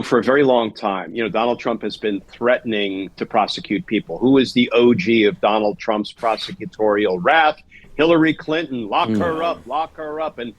For a very long time, Donald Trump has been threatening to prosecute people. Who is the OG of Donald Trump's prosecutorial wrath? Hillary Clinton, lock her up, lock her up. And,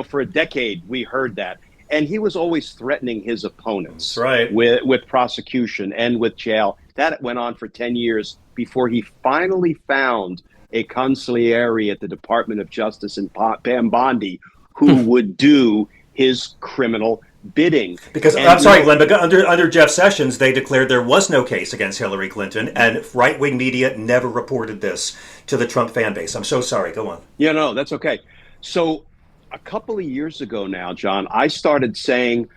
for a decade, we heard that. And he was always threatening his opponents. That's right. with prosecution and with jail. That went on for 10 years before he finally found a consigliere at the Department of Justice in Pam Bondi who would do his criminal bidding. Because I'm sorry, Glenn, but under Jeff Sessions, they declared there was no case against Hillary Clinton, and right-wing media never reported this to the Trump fan base. I'm so sorry. Go on. Yeah, no, that's okay. So a couple of years ago now, John, I started saying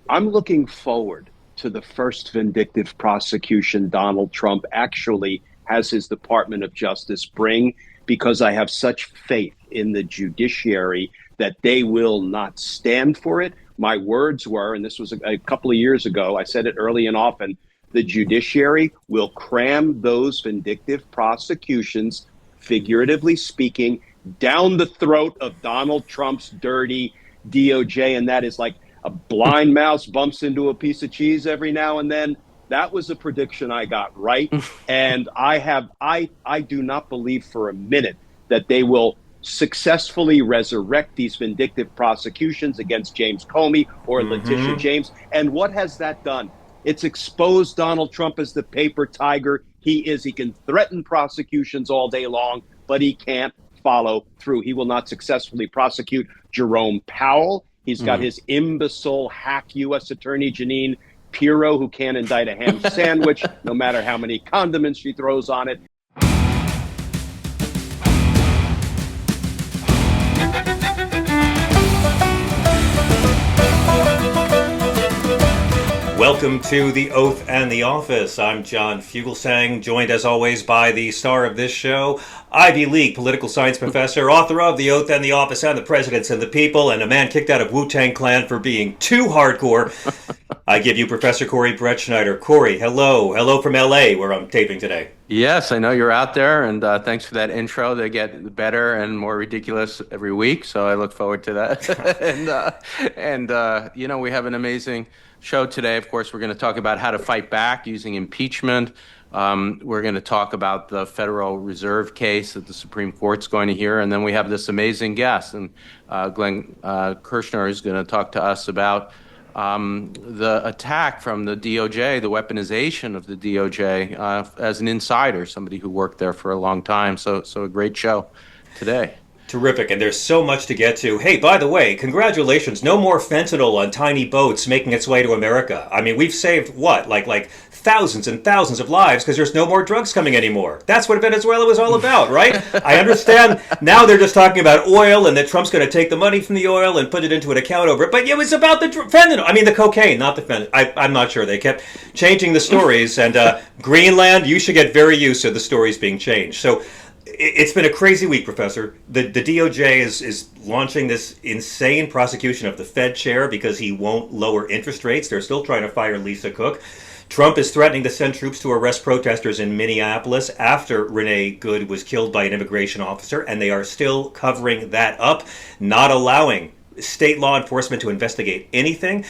I'm looking forward to the first vindictive prosecution Donald Trump actually has his Department of Justice bring, because I have such faith in the judiciary that they will not stand for it. My words were, and this was a couple of years ago, I said it early and often, the judiciary will cram those vindictive prosecutions, figuratively speaking, down the throat of Donald Trump's dirty DOJ. And that is like a blind mouse bumps into a piece of cheese every now and then. That was a prediction I got right. And I do not believe for a minute that they will successfully resurrect these vindictive prosecutions against James Comey or Letitia James. And what has that done? It's exposed Donald Trump as the paper tiger he is. He can threaten prosecutions all day long, but he can't follow through. He will not successfully prosecute Jerome Powell. He's got his imbecile hack U.S. Attorney Janine Pirro, who can't indict a ham sandwich, no matter how many condiments she throws on it. Welcome to The Oath and the Office. I'm John Fugelsang, joined as always by the star of this show, Ivy League political science professor, author of The Oath and the Office and The Presidents and the People, and a man kicked out of Wu-Tang Clan for being too hardcore. I give you Professor Corey Brettschneider. Corey, hello. Hello from L.A., where I'm taping today. Yes, I know you're out there, and thanks for that intro. They get better and more ridiculous every week, so I look forward to that. and we have an amazing show today. Of course, we're going to talk about how to fight back using impeachment. We're going to talk about the Federal Reserve case that the Supreme Court's going to hear, and then we have this amazing guest, and Glenn Kirschner is going to talk to us about the attack from the DOJ, the weaponization of the DOJ as an insider, somebody who worked there for a long time. So a great show today. Terrific, and there's so much to get to. Hey, by the way, congratulations. No more fentanyl on tiny boats making its way to America. I mean, we've saved, what, like thousands and thousands of lives because there's no more drugs coming anymore. That's what Venezuela was all about, right? I understand now they're just talking about oil and that Trump's going to take the money from the oil and put it into an account over it. But it was about the fentanyl. I mean, the cocaine, not the fentanyl. I'm not sure. They kept changing the stories. And Greenland, you should get very used to the stories being changed. So it's been a crazy week, Professor. The DOJ is launching this insane prosecution of the Fed chair because he won't lower interest rates. They're still trying to fire Lisa Cook. Trump is threatening to send troops to arrest protesters in Minneapolis after Renee Good was killed by an immigration officer, and they are still covering that up, not allowing state law enforcement to investigate anything.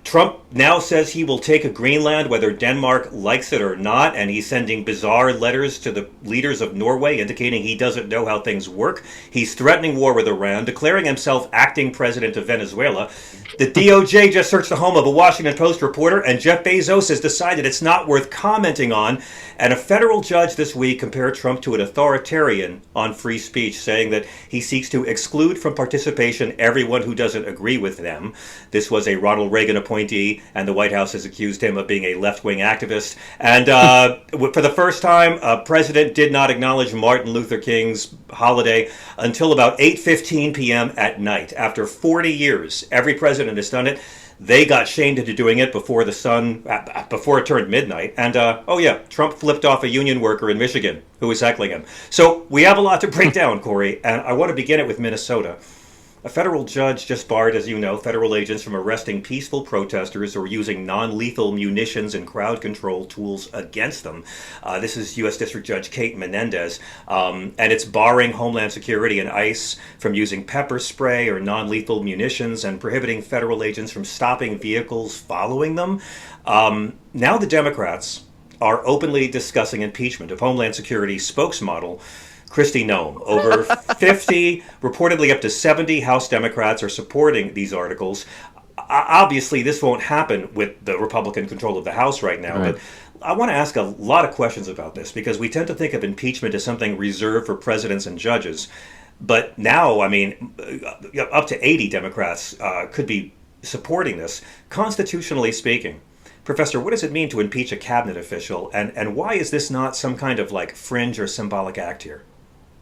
Trump now says he will take a Greenland whether Denmark likes it or not, and he's sending bizarre letters to the leaders of Norway indicating he doesn't know how things work. He's threatening war with Iran, declaring himself acting president of Venezuela. The DOJ just searched the home of a Washington Post reporter, and Jeff Bezos has decided it's not worth commenting on. And a federal judge this week compared Trump to an authoritarian on free speech, saying that he seeks to exclude from participation everyone who doesn't agree with them. This was a Ronald Reagan appointee, and the White House has accused him of being a left-wing activist. And for the first time, a president did not acknowledge Martin Luther King's holiday until about 8:15 p.m. at night. After 40 years, every president has done it. They got shamed into doing it before it turned midnight. And, Trump flipped off a union worker in Michigan who was heckling him. So we have a lot to break down, Corey, and I want to begin it with Minnesota. A federal judge just barred, as you know, federal agents from arresting peaceful protesters or using non-lethal munitions and crowd control tools against them. This is U.S. District Judge Kate Menendez, and it's barring Homeland Security and ICE from using pepper spray or non-lethal munitions and prohibiting federal agents from stopping vehicles following them. Now the Democrats are openly discussing impeachment of Homeland Security spokesmodel Kristi Noem. Over 50, reportedly up to 70 House Democrats are supporting these articles. Obviously, this won't happen with the Republican control of the House right now, Right. but I want to ask a lot of questions about this because we tend to think of impeachment as something reserved for presidents and judges. But now, I mean, up to 80 Democrats could be supporting this. Constitutionally speaking, Professor, what does it mean to impeach a cabinet official, and why is this not some kind of like fringe or symbolic act here?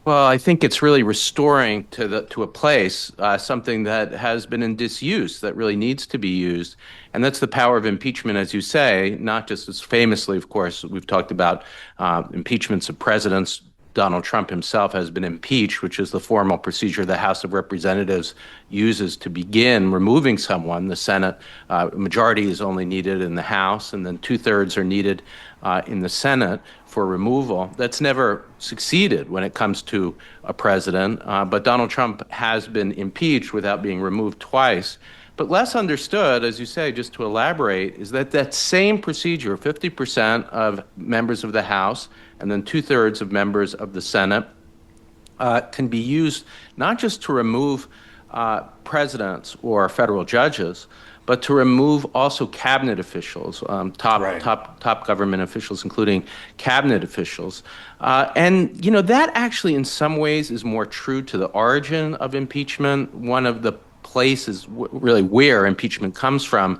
Well, I think it's really restoring to a place something that has been in disuse that really needs to be used, and that's the power of impeachment, as you say. Not just as famously, of course, we've talked about impeachments of presidents. Donald Trump himself has been impeached, which is the formal procedure the House of Representatives uses to begin removing someone. The Senate majority is only needed in the House, and then 2/3 are needed in the Senate for removal. That's never succeeded when it comes to a president, but Donald Trump has been impeached without being removed twice. But less understood, as you say, just to elaborate, is that that same procedure, 50% of members of the House and then 2/3 of members of the Senate, can be used not just to remove presidents or federal judges, but to remove also cabinet officials, top government officials, including cabinet officials. And, you know, that actually in some ways is more true to the origin of impeachment. One of the places really where impeachment comes from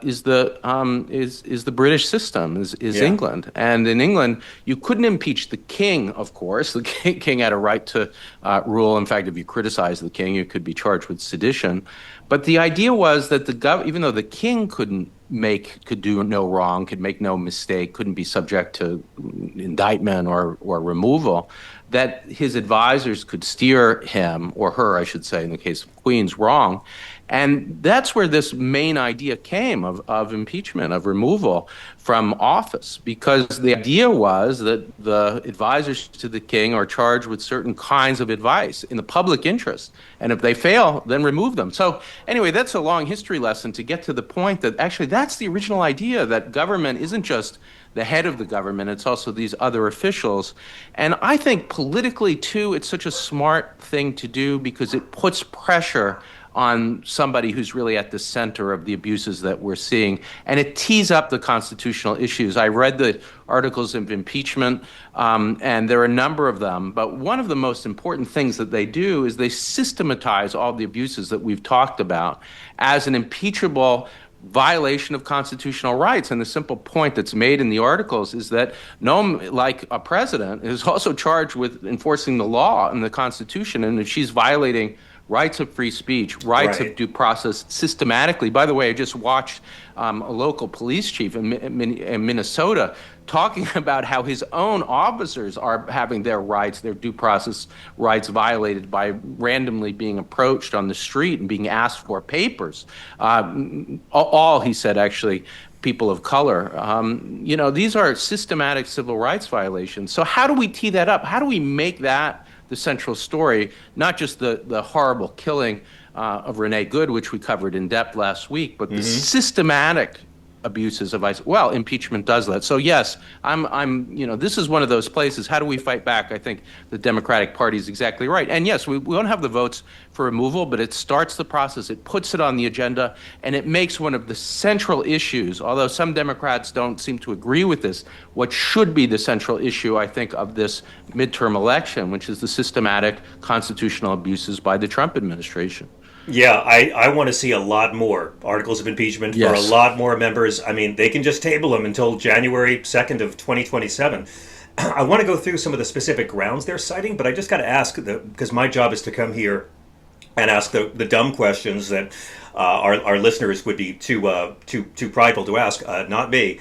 is the British system, is England. And in England, you couldn't impeach the king, of course. The king had a right to rule. In fact, if you criticize the king, you could be charged with sedition. But the idea was that even though the king could do no wrong, could make no mistake, couldn't be subject to indictment or removal, that his advisors could steer him, or her, I should say, in the case of Queen's, wrong. And that's where this main idea came of impeachment, of removal from office, because the idea was that the advisors to the king are charged with certain kinds of advice in the public interest. And if they fail, then remove them. So anyway, that's a long history lesson to get to the point that actually that's the original idea, that government isn't just the head of the government, it's also these other officials. And I think politically, too, it's such a smart thing to do because it puts pressure on somebody who's really at the center of the abuses that we're seeing. And it tees up the constitutional issues. I read the articles of impeachment, and there are a number of them. But one of the most important things that they do is they systematize all the abuses that we've talked about as an impeachable violation of constitutional rights. And the simple point that's made in the articles is that Noem, like a president, is also charged with enforcing the law and the Constitution. And if she's violating rights of free speech, rights of due process systematically. By the way, I just watched a local police chief in Minnesota talking about how his own officers are having their rights, their due process rights violated by randomly being approached on the street and being asked for papers. All, he said, actually, people of color. You know, these are systematic civil rights violations. So how do we tee that up? How do we make that the central story, not just the horrible killing of Renee Good, which we covered in depth last week, but the systematic abuses of ICE? Well, impeachment does that. So yes, this is one of those places. How do we fight back? I think the Democratic Party is exactly right. And yes, we won't have the votes for removal, but it starts the process. It puts it on the agenda, and it makes one of the central issues, although some Democrats don't seem to agree with this, what should be the central issue, I think, of this midterm election, which is the systematic constitutional abuses by the Trump administration. Yeah, I want to see a lot more articles of impeachment for a lot more members. I mean, they can just table them until January 2nd of 2027. I want to go through some of the specific grounds they're citing, but I just got to ask, because my job is to come here and ask the dumb questions that our listeners would be too prideful to ask, not me.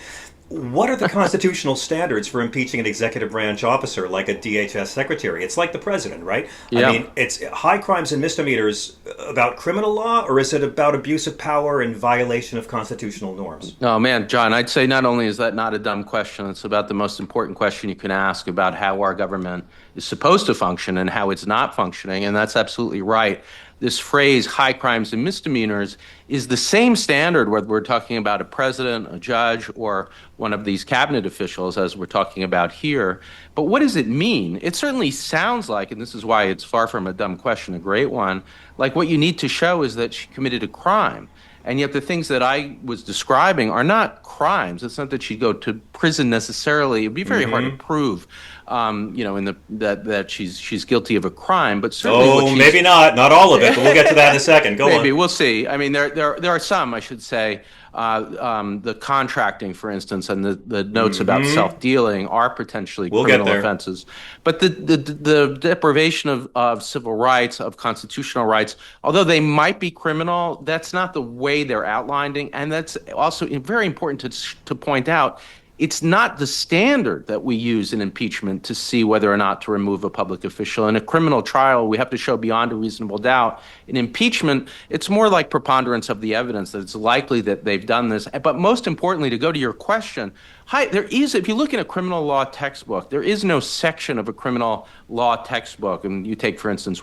what are the constitutional standards for impeaching an executive branch officer like a DHS secretary? It's like the president, right? Yeah. I mean, it's high crimes and misdemeanors about criminal law, or is it about abuse of power and violation of constitutional norms? Oh man, John, I'd say not only is that not a dumb question, it's about the most important question you can ask about how our government is supposed to function and how it's not functioning. And that's absolutely right. This phrase, high crimes and misdemeanors, is the same standard whether we're talking about a president, a judge, or one of these cabinet officials, as we're talking about here. But what does it mean? It certainly sounds like, and this is why it's far from a dumb question, a great one, like what you need to show is that she committed a crime. And yet the things that I was describing are not crimes. It's not that she'd go to prison necessarily. It'd be very hard to prove, that she's guilty of a crime. But certainly, maybe not all of it. But we'll get to that in a second. Go on. Maybe we'll see. I mean, there are some, I should say. The contracting, for instance, and the notes about self-dealing are potentially criminal offenses. But the deprivation of civil rights, of constitutional rights, although they might be criminal, that's not the way they're outlining. And that's also very important to point out. It's not the standard that we use in impeachment to see whether or not to remove a public official. In a criminal trial, we have to show beyond a reasonable doubt. In impeachment, it's more like preponderance of the evidence that it's likely that they've done this. But most importantly, to go to your question, if you look in a criminal law textbook, there is no section of a criminal law textbook. And you take, for instance,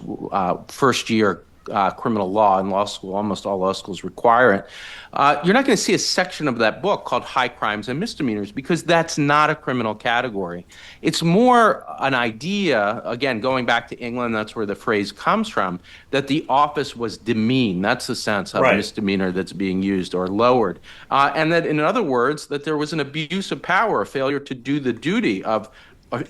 first year criminal law in law school, almost all law schools require it. You're not going to see a section of that book called high crimes and misdemeanors because that's not a criminal category. It's more an idea, again, going back to England, that's where the phrase comes from, that the office was demeaned. That's the sense of misdemeanor that's being used or lowered. And that, in other words, that there was an abuse of power, a failure to do the duty of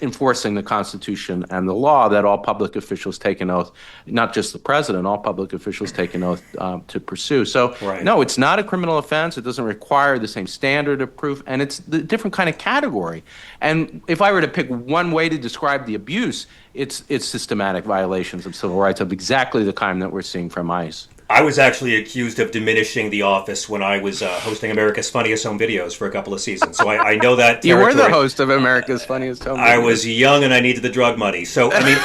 enforcing the Constitution and the law that all public officials take an oath, not just the president, all public officials take an oath to pursue. So, no, it's not a criminal offense. It doesn't require the same standard of proof, and it's the different kind of category. And if I were to pick one way to describe the abuse, it's systematic violations of civil rights of exactly the kind that we're seeing from ICE. I was actually accused of diminishing the office when I was hosting America's Funniest Home Videos for a couple of seasons. So I know that territory. You were the host of America's Funniest Home Videos. I was young and I needed the drug money. So, I mean,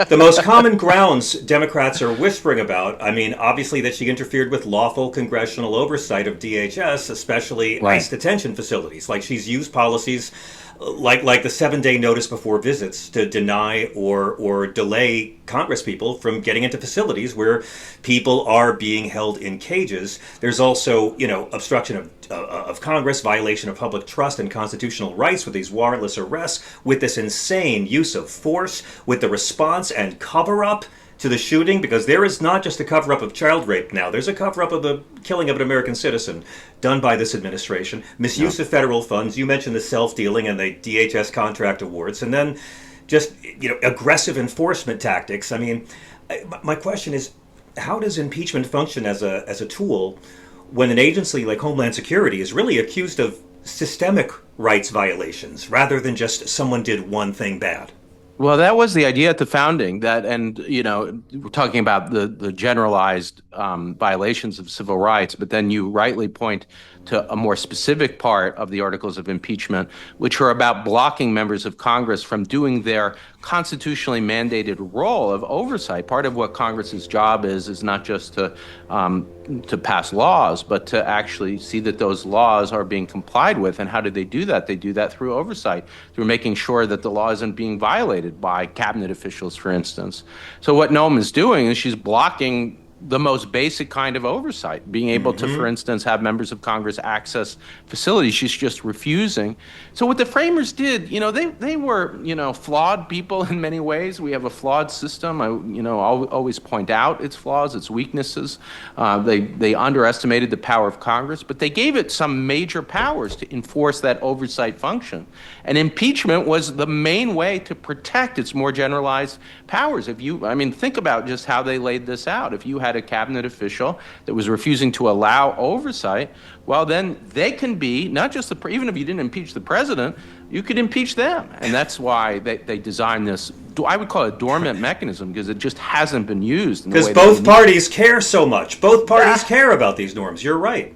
the most common grounds Democrats are whispering about, I mean, obviously that she interfered with lawful congressional oversight of DHS, especially ICE detention facilities. Like she's used policies like the 7-day notice before visits to deny or delay Congresspeople from getting into facilities where people are being held in cages. There's also, obstruction of Congress, violation of public trust and constitutional rights with these warrantless arrests, with this insane use of force, with the response and cover-up to the shooting, because there is not just a cover-up of child rape now. There's a cover-up of the killing of an American citizen done by this administration. Misuse of federal funds. You mentioned the self-dealing and the DHS contract awards. And then just, aggressive enforcement tactics. I mean, my question is, how does impeachment function as a tool when an agency like Homeland Security is really accused of systemic rights violations rather than just someone did one thing bad? Well, that was the idea at the founding, we're talking about the generalized violations of civil rights, but then you rightly point to a more specific part of the articles of impeachment, which are about blocking members of Congress from doing their constitutionally mandated role of oversight. Part of what Congress's job is not just to pass laws, but to actually see that those laws are being complied with. And how do they do that? They do that through oversight, through making sure that the law isn't being violated by cabinet officials, for instance. So what Noem is doing is she's blocking the most basic kind of oversight, being able to, for instance, have members of Congress access facilities. She's just refusing. So what the framers did, they were, flawed people in many ways. We have a flawed system. I'll always point out its flaws, its weaknesses. They underestimated the power of Congress, but they gave it some major powers to enforce that oversight function. And impeachment was the main way to protect its more generalized powers. Think about just how they laid this out. If you had a cabinet official that was refusing to allow oversight, well, then they can be, not just even if you didn't impeach the president, you could impeach them. And that's why they designed this, I would call it a dormant mechanism, because it just hasn't been used. Because both parties care so much. Both parties care about these norms. You're right.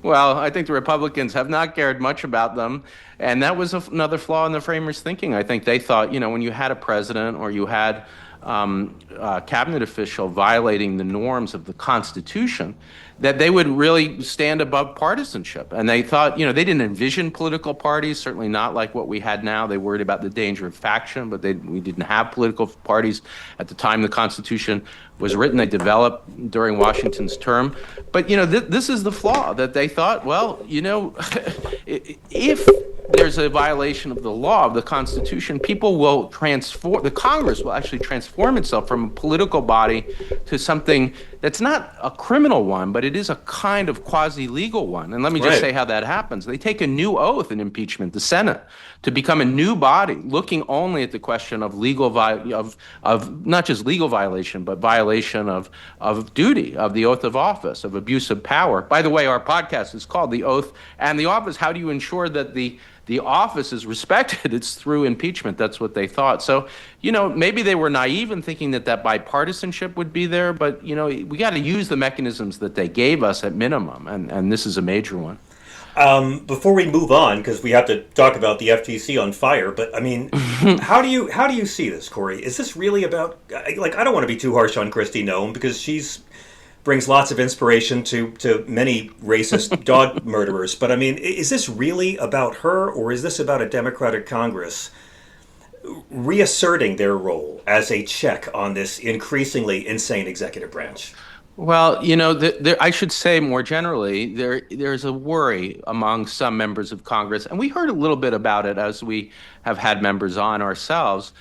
Well, I think the Republicans have not cared much about them. And that was another flaw in the framers' thinking. I think they thought, when you had a president or you had a cabinet official violating the norms of the Constitution, that they would really stand above partisanship. And they thought, they didn't envision political parties, certainly not like what we had now. They worried about the danger of faction, but we didn't have political parties at the time the Constitution was written. They developed during Washington's term. But, this is the flaw, that they thought, well, if there's a violation of the law, of the Constitution, people will the Congress will actually transform itself from a political body to something that's not a criminal one, but it is a kind of quasi-legal one. And let me just say how that happens. They take a new oath in impeachment, the Senate, to become a new body, looking only at the question of of not just legal violation, but violation of duty, of the oath of office, of abuse of power. By the way, our podcast is called The Oath and the Office. How do you ensure that the office is respected? It's through impeachment. That's what they thought. So, maybe they were naive in thinking that bipartisanship would be there, but, we got to use the mechanisms that they gave us at minimum, and this is a major one. Before we move on, because we have to talk about the FTC on fire, but I mean, how do you see this, Corey? Is this really about, I don't want to be too harsh on Kristi Noem, because she's brings lots of inspiration to many racist dog murderers. But I mean, is this really about her, or is this about a Democratic Congress reasserting their role as a check on this increasingly insane executive branch? Well, I should say more generally, there's a worry among some members of Congress, and we heard a little bit about it as we have had members on ourselves,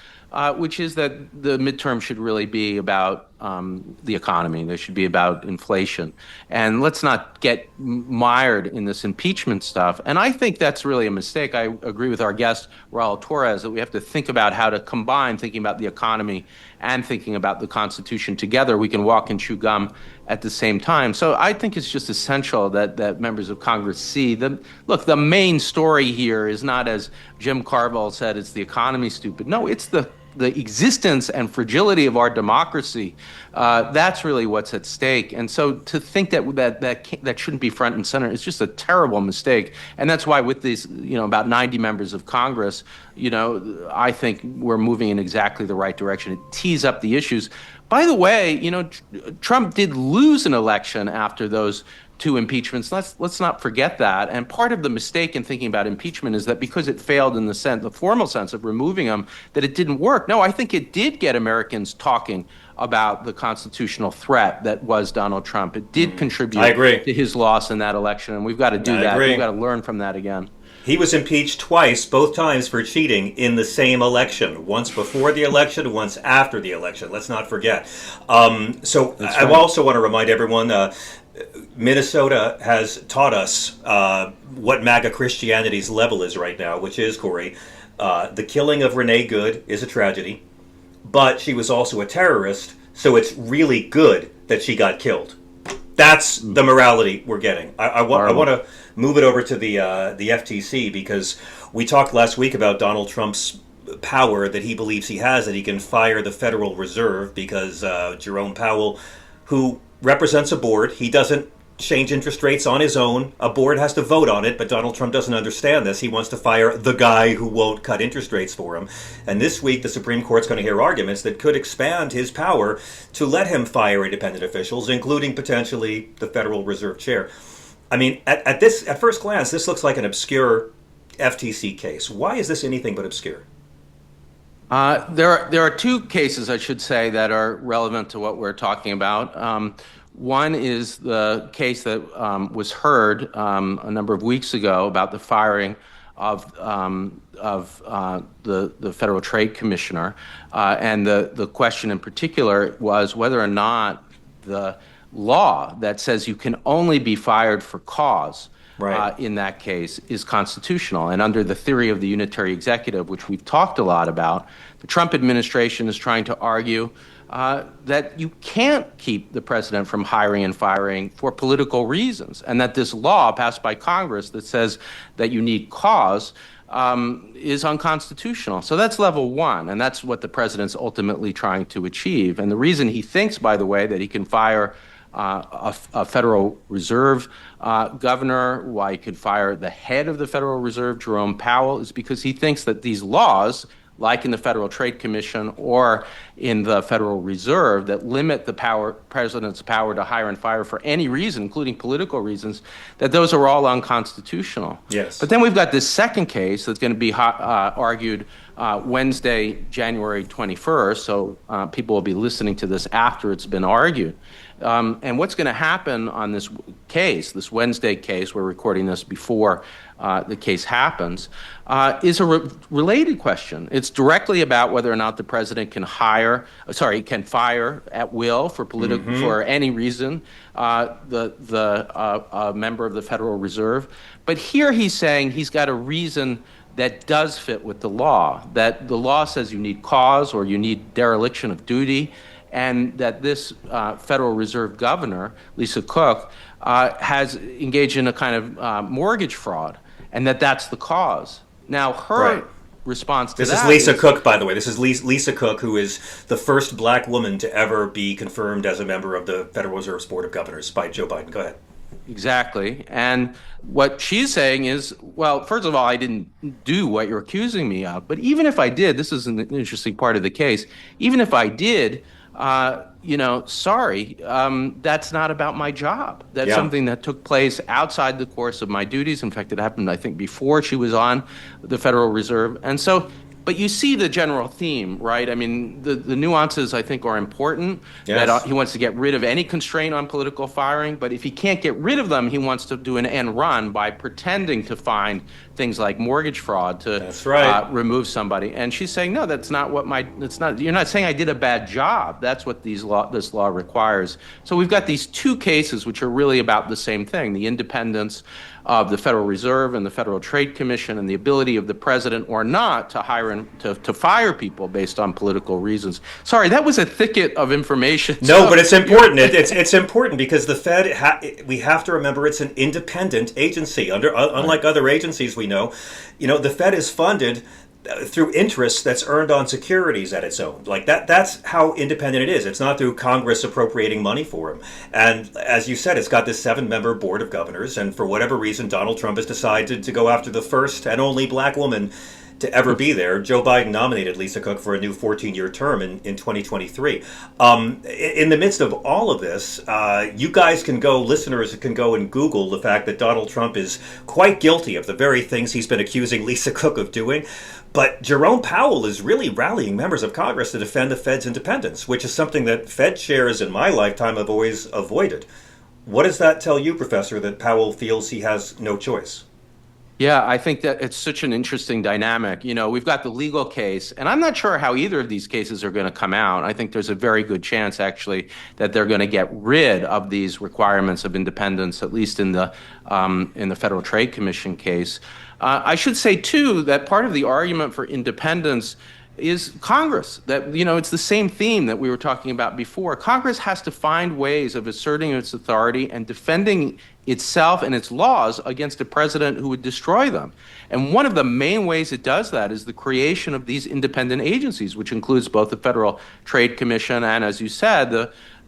which is that the midterm should really be about the economy. They should be about inflation. And let's not get mired in this impeachment stuff. And I think that's really a mistake. I agree with our guest, Raul Torres, that we have to think about how to combine thinking about the economy and thinking about the Constitution together. We can walk and chew gum at the same time. So I think it's just essential that members of Congress see the main story here is not, as Jim Carville said, it's the economy, stupid. No, it's the existence and fragility of our democracy. That's really what's at stake. And so to think that shouldn't be front and center is just a terrible mistake. And that's why with these, about 90 members of Congress, I think we're moving in exactly the right direction. It tees up the issues. By the way, Trump did lose an election after those two impeachments. Let's not forget that. And part of the mistake in thinking about impeachment is that because it failed in the formal sense of removing him, that it didn't work. No, I think it did get Americans talking about the constitutional threat that was Donald Trump. It did contribute to his loss in that election, and we've got to do that. We've got to learn from that again. He was impeached twice, both times for cheating in the same election. Once before the election, once after the election. Let's not forget. I also want to remind everyone, Minnesota has taught us what MAGA Christianity's level is right now, which is, Corey, the killing of Renee Good is a tragedy, but she was also a terrorist, so it's really good that she got killed. That's the morality we're getting. I want to move it over to the FTC, because we talked last week about Donald Trump's power that he believes he has, that he can fire the Federal Reserve because Jerome Powell, who represents a board, he doesn't change interest rates on his own. A board has to vote on it, but Donald Trump doesn't understand this. He wants to fire the guy who won't cut interest rates for him. And this week, the Supreme Court's going to hear arguments that could expand his power to let him fire independent officials, including potentially the Federal Reserve chair. I mean, at first glance, this looks like an obscure FTC case. Why is this anything but obscure? There are two cases, I should say, that are relevant to what we're talking about. One is the case that was heard a number of weeks ago about the firing of the Federal Trade Commissioner, and the question in particular was whether or not the law that says you can only be fired for cause in that case is constitutional. And under the theory of the unitary executive, which we've talked a lot about, the Trump administration is trying to argue that you can't keep the president from hiring and firing for political reasons, and that this law passed by Congress that says that you need cause is unconstitutional. So that's level one, and that's what the president's ultimately trying to achieve. And the reason he thinks, by the way, that he can fire a Federal Reserve governor, why he could fire the head of the Federal Reserve, Jerome Powell, is because he thinks that these laws, like in the Federal Trade Commission or in the Federal Reserve, that limit the president's power to hire and fire for any reason, including political reasons, that those are all unconstitutional. Yes. But then we've got this second case that's going to be argued Wednesday, January 21st, so people will be listening to this after it's been argued. And what's going to happen on this case, this Wednesday case, we're recording this before the case happens, is a related question. It's directly about whether or not the president can can fire at will for for any reason a member of the Federal Reserve. But here he's saying he's got a reason that does fit with the law, that the law says you need cause or you need dereliction of duty, and that this Federal Reserve governor, Lisa Cook, has engaged in a kind of mortgage fraud, and that's the cause. Now, her response to this that is Lisa Cook, by the way. This is Lisa Cook, who is the first black woman to ever be confirmed as a member of the Federal Reserve's Board of Governors by Joe Biden. Go ahead. Exactly. And what she's saying is, well, first of all, I didn't do what you're accusing me of. But even if I did, this is an interesting part of the case, even if I did, sorry, that's not about my job. That's something that took place outside the course of my duties. In fact, it happened, I think, before she was on the Federal Reserve. And so, but you see the general theme, right? I mean, the nuances, I think, are important. Yes. That he wants to get rid of any constraint on political firing, but if he can't get rid of them, he wants to do an end run by pretending to find things like mortgage fraud to remove somebody. And she's saying, no, that's not what you're not saying I did a bad job. That's what this law requires. So we've got these two cases which are really about the same thing, the independence of the Federal Reserve and the Federal Trade Commission and the ability of the president or not to hire and to fire people based on political reasons. Sorry, that was a thicket of information. No, but it's important. It's important because the Fed, we have to remember, it's an independent agency. Unlike other agencies we know, the Fed is funded through interest that's earned on securities at its own. Like that's how independent it is. It's not through Congress appropriating money for them. And as you said, it's got this 7-member board of governors. And for whatever reason, Donald Trump has decided to go after the first and only black woman to ever be there. Joe Biden nominated Lisa Cook for a new 14-year term in 2023. In the midst of all of this, listeners can go and Google the fact that Donald Trump is quite guilty of the very things he's been accusing Lisa Cook of doing. But Jerome Powell is really rallying members of Congress to defend the Fed's independence, which is something that Fed chairs in my lifetime have always avoided. What does that tell you, Professor, that Powell feels he has no choice? Yeah, I think that it's such an interesting dynamic. We've got the legal case, and I'm not sure how either of these cases are going to come out. I think there's a very good chance, actually, that they're going to get rid of these requirements of independence, at least in the Federal Trade Commission case. I should say, too, that part of the argument for independence is Congress. That, it's the same theme that we were talking about before. Congress has to find ways of asserting its authority and defending itself and its laws against a president who would destroy them. And one of the main ways it does that is the creation of these independent agencies, which includes both the Federal Trade Commission and, as you said,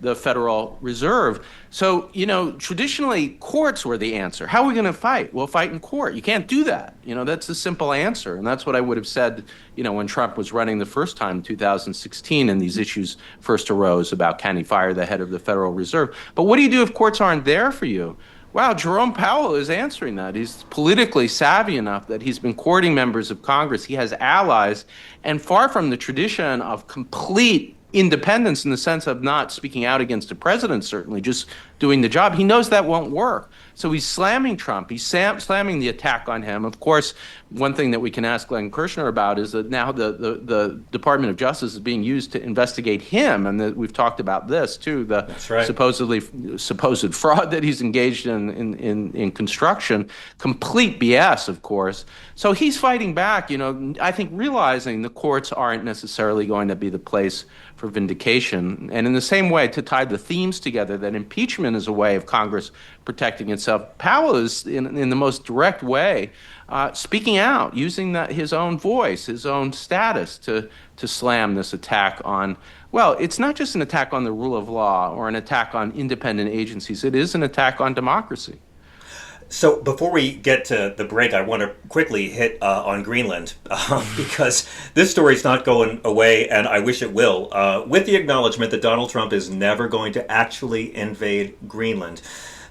the Federal Reserve. So, traditionally, courts were the answer. How are we going to fight? We'll fight in court. You can't do that. That's the simple answer. And that's what I would have said, when Trump was running the first time in 2016 and these issues first arose about can he fire the head of the Federal Reserve. But what do you do if courts aren't there for you? Wow, Jerome Powell is answering that. He's politically savvy enough that he's been courting members of Congress. He has allies. And far from the tradition of complete independence in the sense of not speaking out against the president, certainly, just doing the job, he knows that won't work. So he's slamming Trump. He's slamming the attack on him. Of course, one thing that we can ask Glenn Kirschner about is that now the Department of Justice is being used to investigate him, and we've talked about this too, the supposed fraud that he's engaged in construction. Complete BS, of course. So he's fighting back, I think realizing the courts aren't necessarily going to be the place for vindication. And in the same way, to tie the themes together, that impeachment is a way of Congress protecting itself, Powell is, in the most direct way, speaking out, using his own voice, his own status to slam this attack on Well, it's not just an attack on the rule of law or an attack on independent agencies. It is an attack on democracy. So before we get to the break, I want to quickly hit on Greenland because this story's not going away, and I wish it will, with the acknowledgement that Donald Trump is never going to actually invade Greenland.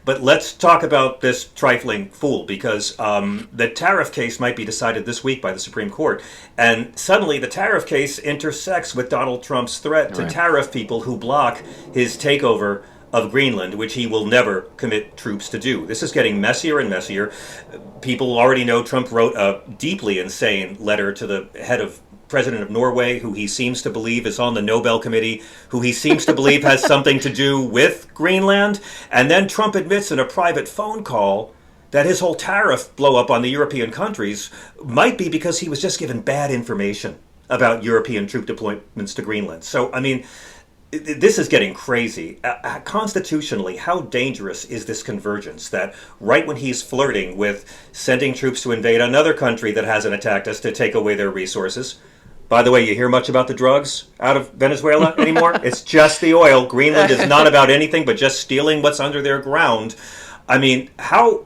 But let's talk about this trifling fool, because the tariff case might be decided this week by the Supreme Court. And suddenly the tariff case intersects with Donald Trump's threat to tariff people who block his takeover of Greenland, which he will never commit troops to do. This is getting messier and messier. People already know Trump wrote a deeply insane letter to the head of president of Norway, who he seems to believe is on the Nobel Committee, who he seems to believe has something to do with Greenland. And then Trump admits in a private phone call that his whole tariff blow up on the European countries might be because he was just given bad information about European troop deployments to Greenland. So, I mean, this is getting crazy. Constitutionally, how dangerous is this convergence that right when he's flirting with sending troops to invade another country that hasn't attacked us to take away their resources? By the way, you hear much about the drugs out of Venezuela anymore? It's just the oil. Greenland is not about anything but just stealing what's under their ground. I mean, how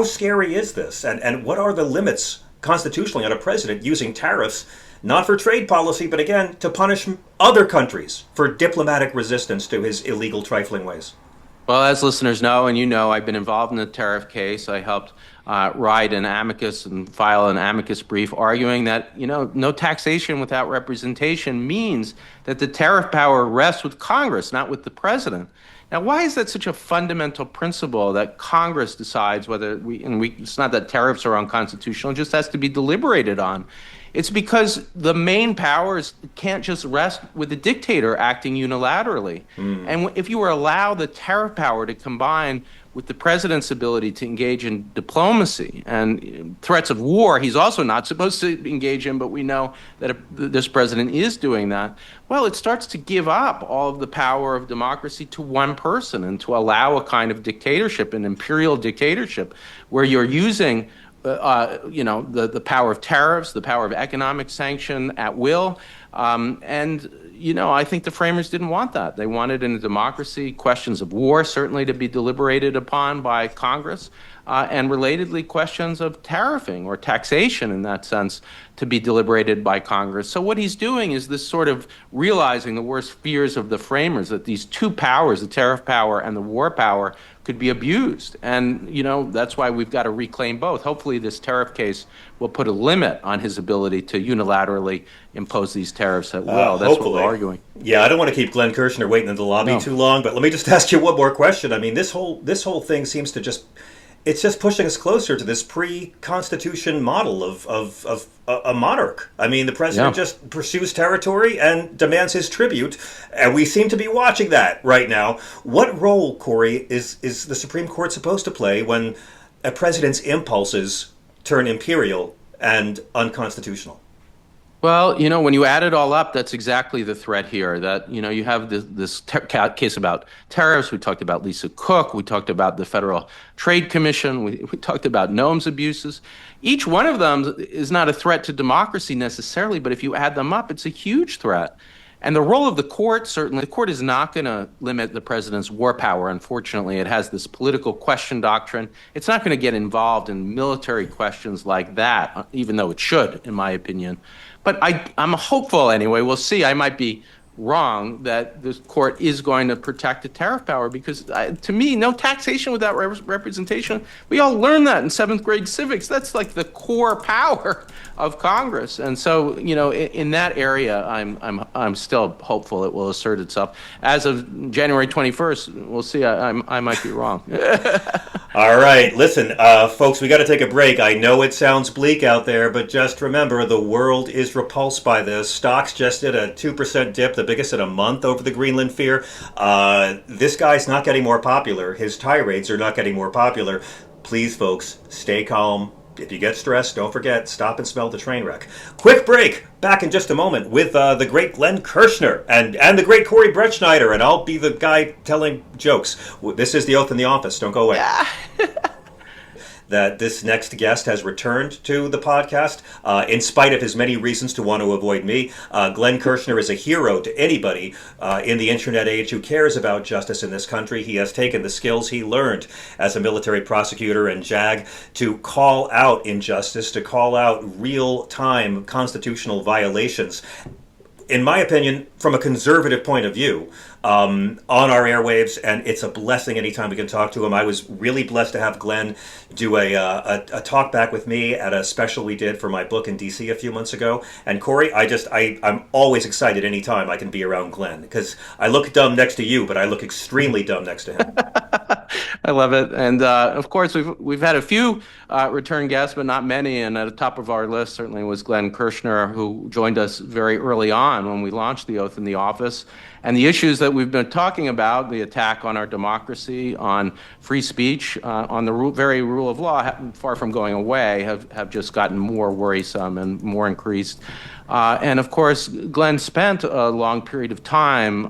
scary is this? And what are the limits constitutionally on a president using tariffs, not for trade policy, but again, to punish other countries for diplomatic resistance to his illegal trifling ways? Well, as listeners know, and you know, I've been involved in the tariff case. I helped write an amicus and file an amicus brief arguing that, no taxation without representation means that the tariff power rests with Congress, not with the president. Now, why is that such a fundamental principle that Congress decides whether it's not that tariffs are unconstitutional, it just has to be deliberated on. It's because the main powers can't just rest with the dictator acting unilaterally. And if you allow the tariff power to combine with the president's ability to engage in diplomacy and threats of war, he's also not supposed to engage in, but we know that this president is doing that. Well, it starts to give up all of the power of democracy to one person and to allow a kind of dictatorship, an imperial dictatorship, where you're using the power of tariffs, the power of economic sanction at will. I think the framers didn't want that. They wanted in a democracy questions of war certainly to be deliberated upon by Congress, and relatedly questions of tariffing or taxation in that sense to be deliberated by Congress. So what he's doing is this sort of realizing the worst fears of the framers, that these two powers, the tariff power and the war power, could be abused. And, that's why we've got to reclaim both. Hopefully this tariff case will put a limit on his ability to unilaterally impose these tariffs at will. That's hopefully. What we're arguing. Yeah, I don't want to keep Glenn Kirschner waiting in the lobby too long, but let me just ask you one more question. I mean, this whole thing seems to it's just pushing us closer to this pre-Constitution model of a monarch. I mean, the president just pursues territory and demands his tribute, and we seem to be watching that right now. What role, Corey, is the Supreme Court supposed to play when a president's impulses turn imperial and unconstitutional? Well, when you add it all up, that's exactly the threat here. That, you have this case about tariffs. We talked about Lisa Cook. We talked about the Federal Trade Commission. We talked about Noem's abuses. Each one of them is not a threat to democracy necessarily, but if you add them up, it's a huge threat. And the role of the court, certainly, the court is not going to limit the president's war power. Unfortunately, it has this political question doctrine. It's not going to get involved in military questions like that, even though it should, in my opinion. But I'm hopeful anyway. We'll see. I might be wrong that the court is going to protect the tariff power because, to me, no taxation without representation. We all learned that in seventh grade civics. That's like the core power of Congress. And so, in that area, I'm still hopeful it will assert itself. As of January 21st, we'll see. I might be wrong. All right. Listen, folks, we got to take a break. I know it sounds bleak out there, but just remember, the world is repulsed by this. Stocks just did a 2% dip, the biggest in a month over the Greenland fear. This guy's not getting more popular. His tirades are not getting more popular. Please, folks, stay calm. If you get stressed, don't forget, stop and smell the train wreck. Quick break. Back in just a moment with the great Glenn Kirschner and the great Corey Brettschneider, and I'll be the guy telling jokes. This is The Oath in the Office. Don't go away. Yeah. that this next guest has returned to the podcast, in spite of his many reasons to want to avoid me. Glenn Kirschner is a hero to anybody in the internet age who cares about justice in this country. He has taken the skills he learned as a military prosecutor and JAG to call out injustice, to call out real-time constitutional violations. In my opinion, from a conservative point of view, on our airwaves, and it's a blessing anytime we can talk to him. I was really blessed to have Glenn do a talk back with me at a special we did for my book in D.C. a few months ago. And Corey, I'm always excited anytime I can be around Glenn, because I look dumb next to you, but I look extremely dumb next to him. I love it, and of course we've had a few return guests, but not many. And at the top of our list certainly was Glenn Kirschner, who joined us very early on when we launched the oath in the office. And the issues that we've been talking about, the attack on our democracy, on free speech, on the very rule of law, far from going away, have just gotten more worrisome and more increased. And of course, Glenn spent a long period of time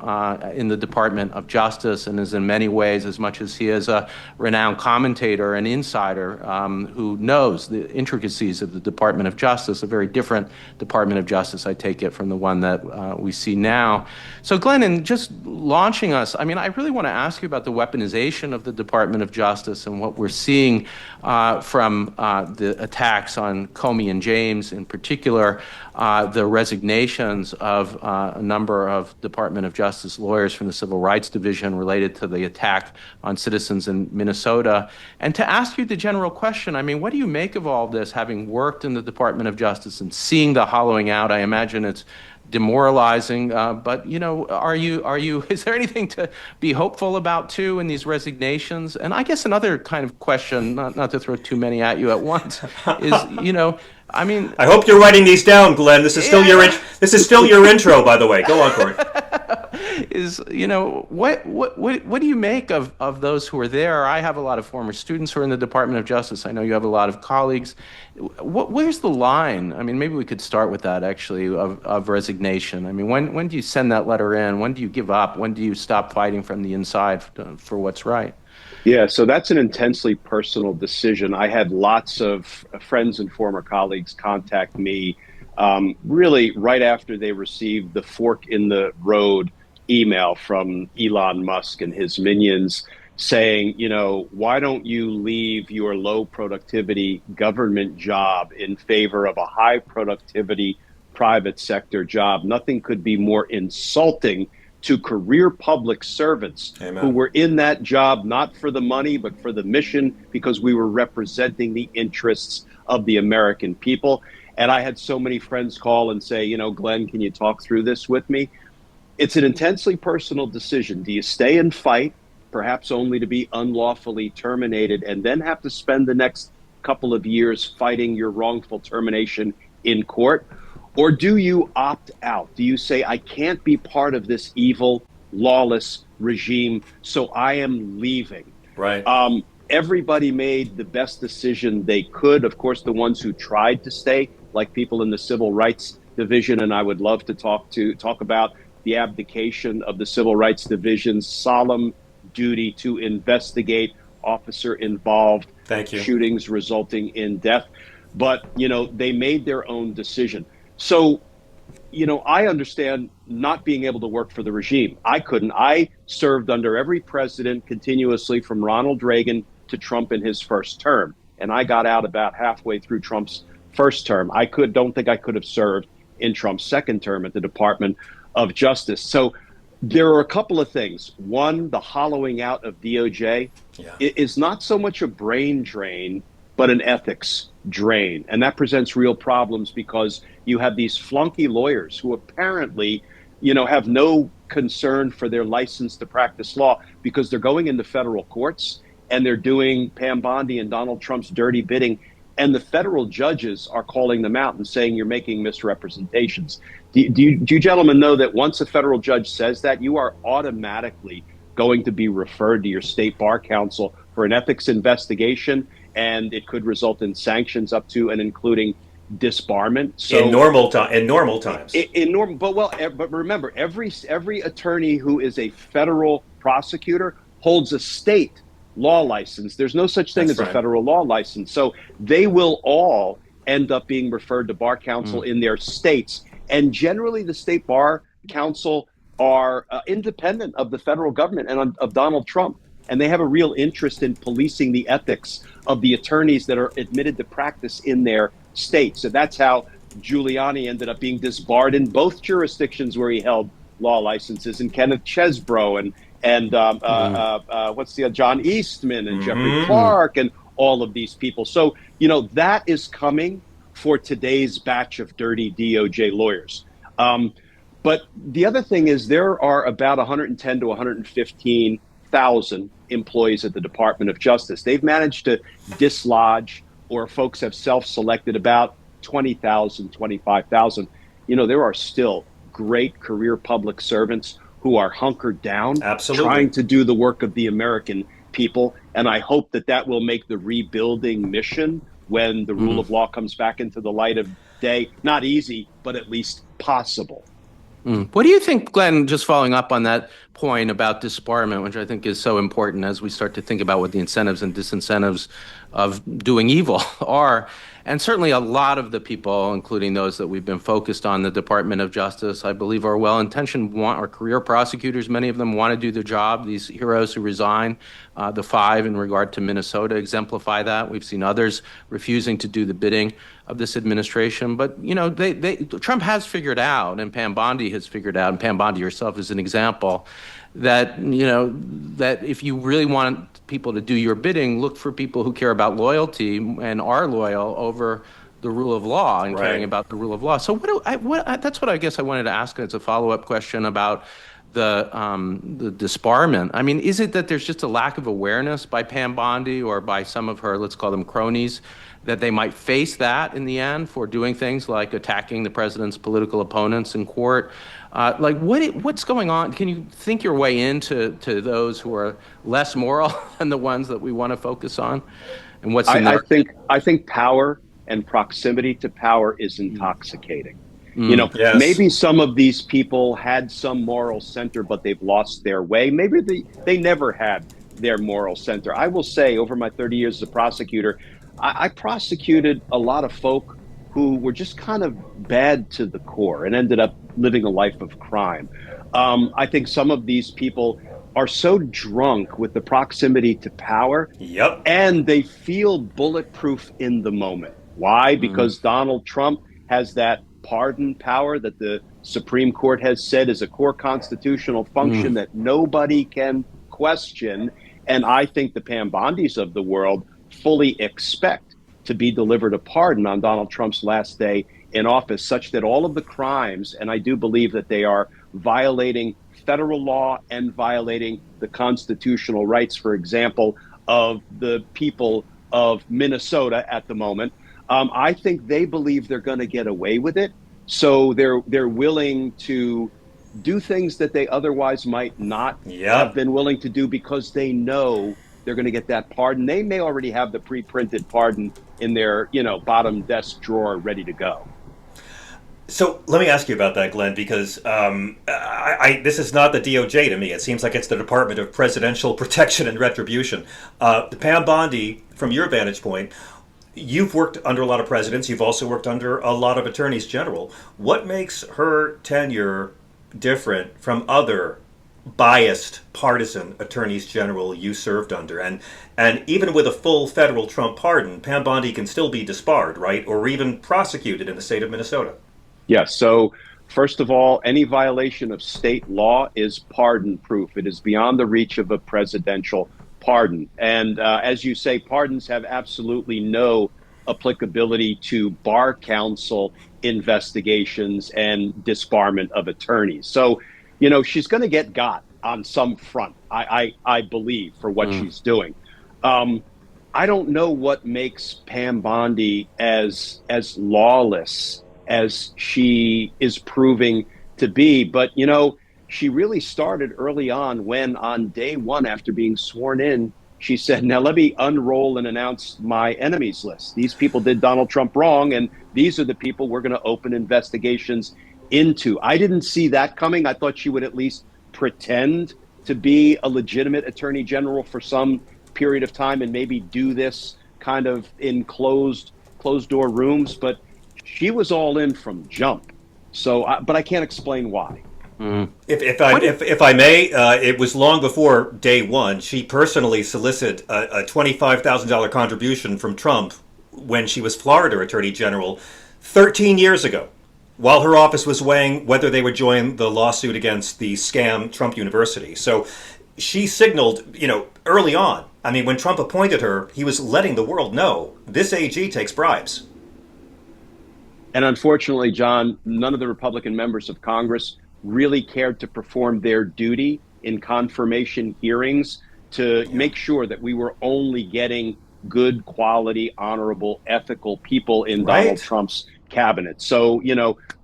in the Department of Justice and is in many ways, as much as he is a renowned commentator and insider who knows the intricacies of the Department of Justice, a very different Department of Justice, I take it, from the one that we see now. So Glenn, in just launching us, I mean, I really want to ask you about the weaponization of the Department of Justice and what we're seeing from the attacks on Comey and James in particular, the resignations of a number of Department of Justice lawyers from the Civil Rights Division related to the attack on citizens in Minnesota. And to ask you the general question, I mean, what do you make of all this, having worked in the Department of Justice and seeing the hollowing out? I imagine it's demoralizing, but is there anything to be hopeful about too in these resignations? And I guess another kind of question, not to throw too many at you at once, is, I mean, I hope you're writing these down, Glenn. This is still your intro, by the way. Go on, Corey. What do you make of those who are there? I have a lot of former students who are in the Department of Justice. I know you have a lot of colleagues. Where's the line? I mean, maybe we could start with that, actually, of resignation. I mean, when do you send that letter in? When do you give up? When do you stop fighting from the inside for what's right? Yeah, so that's an intensely personal decision. I had lots of friends and former colleagues contact me really right after they received the fork in the road email from Elon Musk and his minions saying, why don't you leave your low productivity government job in favor of a high productivity private sector job? Nothing could be more insulting to career public servants. Amen. Who were in that job not for the money, but for the mission, because we were representing the interests of the American people. And I had so many friends call and say, Glenn, can you talk through this with me? It's an intensely personal decision. Do you stay and fight, perhaps only to be unlawfully terminated, and then have to spend the next couple of years fighting your wrongful termination in court? Or do you opt out? Do you say, I can't be part of this evil, lawless regime, so I am leaving? Right. Everybody made the best decision they could. Of course, the ones who tried to stay, like people in the Civil Rights Division, and I would love to talk about the abdication of the Civil Rights Division's solemn duty to investigate officer-involved shootings resulting in death. But, they made their own decision. So, I understand not being able to work for the regime. I couldn't. I served under every president continuously from Ronald Reagan to Trump in his first term. And I got out about halfway through Trump's first term. Don't think I could have served in Trump's second term at the Department of Justice. So there are a couple of things. One, the hollowing out of DOJ is not so much a brain drain, but an ethics drain. And that presents real problems because you have these flunky lawyers who apparently, have no concern for their license to practice law because they're going into federal courts and they're doing Pam Bondi and Donald Trump's dirty bidding. And the federal judges are calling them out and saying you're making misrepresentations. Do you gentlemen know that once a federal judge says that, you are automatically going to be referred to your state bar counsel for an ethics investigation, and it could result in sanctions up to and including disbarment. So in normal times. But remember, every attorney who is a federal prosecutor holds a state law license. There's no such thing That's as a right. federal law license. So they will all end up being referred to bar counsel in their states. And generally, the state bar counsel are independent of the federal government and of Donald Trump. And they have a real interest in policing the ethics of the attorneys that are admitted to practice in their state. So that's how Giuliani ended up being disbarred in both jurisdictions where he held law licenses, and Kenneth Chesbrough and what's the John Eastman and Jeffrey Clark and all of these people. So, that is coming for today's batch of dirty DOJ lawyers. But the other thing is there are about 110 to 115,000 employees at the Department of Justice. They've managed to dislodge, or folks have self-selected, about 20,000, 25,000. There are still great career public servants who are hunkered down, Absolutely, trying to do the work of the American people. And I hope that will make the rebuilding mission, when the rule of law comes back into the light of day, not easy, but at least possible. What do you think, Glenn, just following up on that point about disbarment, which I think is so important as we start to think about what the incentives and disincentives of doing evil are? And certainly a lot of the people, including those that we've been focused on, the Department of Justice, I believe are well-intentioned, are career prosecutors. Many of them want to do the job. These heroes who resign, the 5 in regard to Minnesota, exemplify that. We've seen others refusing to do the bidding of this administration. But, Trump has figured out, and Pam Bondi has figured out, and Pam Bondi herself is an example, that, that if you really want people to do your bidding, look for people who care about loyalty and are loyal over the rule of law and caring about the rule of law. So that's what I guess I wanted to ask as a follow-up question about the disbarment. I mean, is it that there's just a lack of awareness by Pam Bondi or by some of her, let's call them cronies, that they might face that in the end for doing things like attacking the president's political opponents in court? What's going on? Can you think your way into those who are less moral than the ones that we want to focus on? And what's I think power and proximity to power is intoxicating. Yes. Maybe some of these people had some moral center, but they've lost their way. Maybe they never had their moral center. I will say, over my 30 years as a prosecutor, I prosecuted a lot of folk who were just kind of bad to the core and ended up living a life of crime. I think some of these people are so drunk with the proximity to power, and they feel bulletproof in the moment. Why? Because Donald Trump has that pardon power that the Supreme Court has said is a core constitutional function that nobody can question. And I think the Pam Bondis of the world fully expect to be delivered a pardon on Donald Trump's last day in office, such that all of the crimes, and I do believe that they are violating federal law and violating the constitutional rights, for example, of the people of Minnesota at the moment. I think they believe they're going to get away with it. So they're willing to do things that they otherwise might not have been willing to do, because they know they're going to get that pardon. They may already have the pre-printed pardon in their, bottom desk drawer ready to go. So let me ask you about that, Glenn, because this is not the DOJ to me. It seems like it's the Department of Presidential Protection and Retribution. Pam Bondi, from your vantage point, you've worked under a lot of presidents. You've also worked under a lot of attorneys general. What makes her tenure different from other biased partisan attorneys general you served under? And even with a full federal Trump pardon, Pam Bondi can still be disbarred, right? Or even prosecuted in the state of Minnesota. Yes. So first of all, any violation of state law is pardon proof. It is beyond the reach of a presidential pardon. And as you say, pardons have absolutely no applicability to bar counsel investigations and disbarment of attorneys. So, she's going to get got on some front, I believe, for what she's doing. I don't know what makes Pam Bondi as lawless as she is proving to be. But, she really started early on when, on day one after being sworn in, she said, now let me unroll and announce my enemies list. These people did Donald Trump wrong, and these are the people we're going to open investigations into. I didn't see that coming. I thought she would at least pretend to be a legitimate attorney general for some period of time and maybe do this kind of in closed door rooms, but she was all in from jump. So, but I can't explain why. If I may, it was long before day one. She personally solicited a $25,000 contribution from Trump when she was Florida Attorney General 13 years ago, while her office was weighing whether they would join the lawsuit against the scam Trump University. So she signaled, early on. I mean, when Trump appointed her, he was letting the world know this AG takes bribes. And unfortunately, John, none of the Republican members of Congress really cared to perform their duty in confirmation hearings to make sure that we were only getting good quality, honorable, ethical people in Donald Trump's cabinet. So,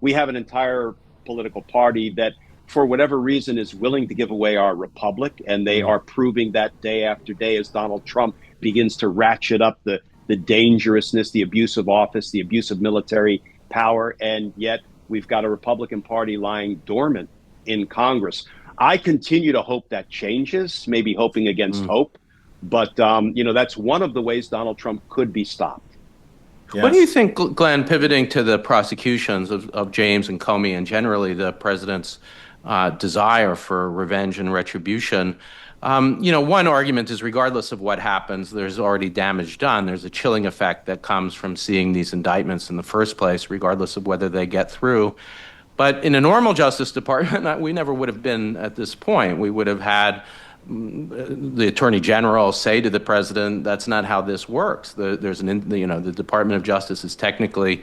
we have an entire political party that, for whatever reason, is willing to give away our republic. And they are proving that day after day as Donald Trump begins to ratchet up the dangerousness, the abuse of office, the abuse of military power. And yet we've got a Republican Party lying dormant in Congress. I continue to hope that changes, maybe hoping against hope. But, that's one of the ways Donald Trump could be stopped. Yes. What do you think, Glenn, pivoting to the prosecutions of James and Comey and generally the president's desire for revenge and retribution? One argument is regardless of what happens, there's already damage done. There's a chilling effect that comes from seeing these indictments in the first place, regardless of whether they get through. But in a normal Justice Department, we never would have been at this point. We would have had the Attorney General say to the president, "That's not how this works." The Department of Justice is technically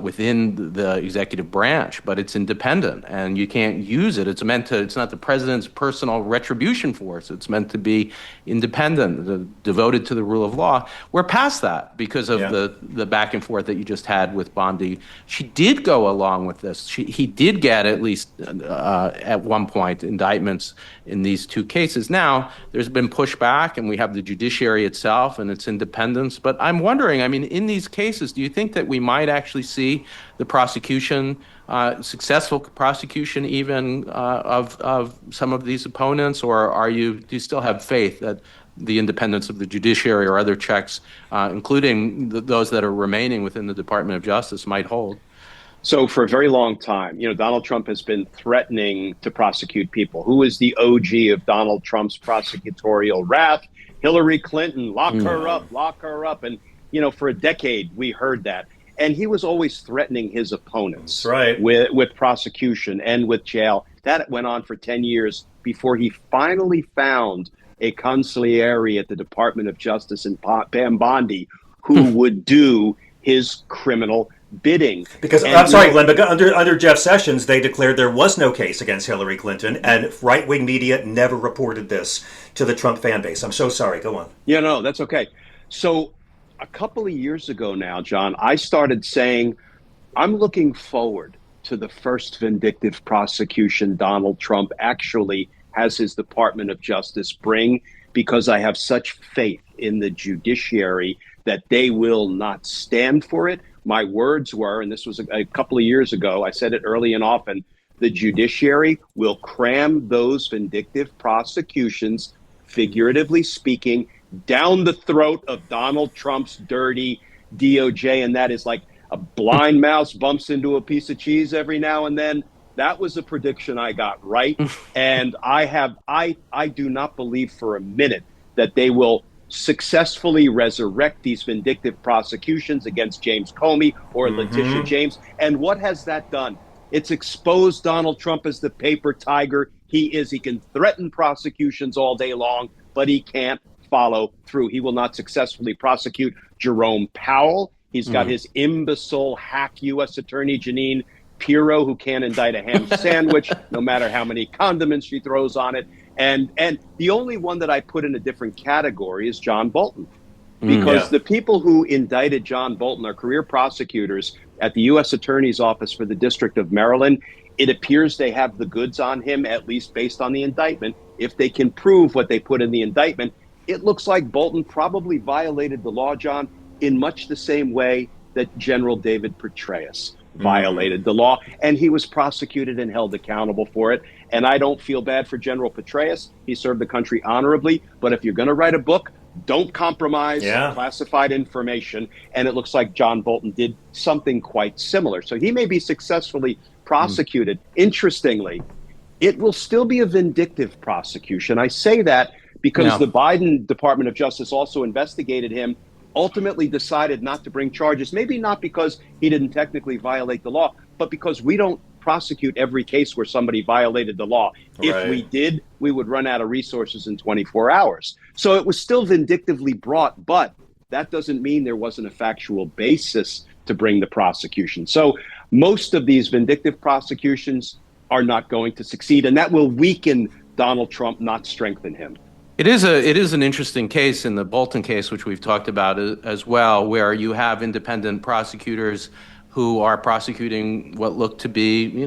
within the executive branch, but it's independent, and you can't use it. It's not the president's personal retribution force. It's meant to be independent, devoted to the rule of law. We're past that because of the back and forth that you just had with Bondi. She did go along with this. He did get, at least at one point, indictments in these two cases. Now, there's been pushback, and we have the judiciary itself and its independence. But I'm wondering, in these cases, do you think that we might actually see the prosecution, successful prosecution even of some of these opponents, or do you still have faith that the independence of the judiciary or other checks, including those that are remaining within the Department of Justice, might hold? So for a very long time, Donald Trump has been threatening to prosecute people. Who is the OG of Donald Trump's prosecutorial wrath? Hillary Clinton, lock her up, lock her up. And, for a decade, we heard that. And he was always threatening his opponents with prosecution and with jail. That went on for 10 years before he finally found a consigliere at the Department of Justice in Pam Bondi who would do his criminal bidding. Because I'm sorry, Glenn, but under Jeff Sessions, they declared there was no case against Hillary Clinton, and right-wing media never reported this to the Trump fan base. I'm so sorry. Go on. Yeah, no, that's okay. So a couple of years ago now, John, I started saying I'm looking forward to the first vindictive prosecution Donald Trump actually has his Department of Justice bring, because I have such faith in the judiciary that they will not stand for it. My words were, and this was a couple of years ago, I said it early and often, the judiciary will cram those vindictive prosecutions, figuratively speaking, down the throat of Donald Trump's dirty DOJ. And that is like a blind mouse bumps into a piece of cheese every now and then. That was a prediction I got right. And I do not believe for a minute that they will successfully resurrect these vindictive prosecutions against James Comey or Letitia James. And what has that done? It's exposed Donald Trump as the paper tiger he is. He can threaten prosecutions all day long, but he can't follow through. He will not successfully prosecute Jerome Powell. He's got his imbecile hack U.S. Attorney Jeanine Pirro, who can't indict a ham sandwich, no matter how many condiments she throws on it. And the only one that I put in a different category is John Bolton, because the people who indicted John Bolton are career prosecutors at the U.S. Attorney's Office for the District of Maryland. It appears they have the goods on him, at least based on the indictment. If they can prove what they put in the indictment, it looks like Bolton probably violated the law, John, in much the same way that General David Petraeus. violated the law, and he was prosecuted and held accountable for it. And I don't feel bad for General Petraeus. He served the country honorably. But if you're going to write a book, don't compromise classified information. And it looks like John Bolton did something quite similar. So he may be successfully prosecuted. Interestingly, it will still be a vindictive prosecution. I say that because the Biden Department of Justice also investigated him, ultimately decided not to bring charges, maybe not because he didn't technically violate the law, but because we don't prosecute every case where somebody violated the law. Right. If we did, we would run out of resources in 24 hours. So it was still vindictively brought, but that doesn't mean there wasn't a factual basis to bring the prosecution. So most of these vindictive prosecutions are not going to succeed, and that will weaken Donald Trump, not strengthen him. It is an interesting case in the Bolton case, which we've talked about as well, where you have independent prosecutors who are prosecuting what look to be,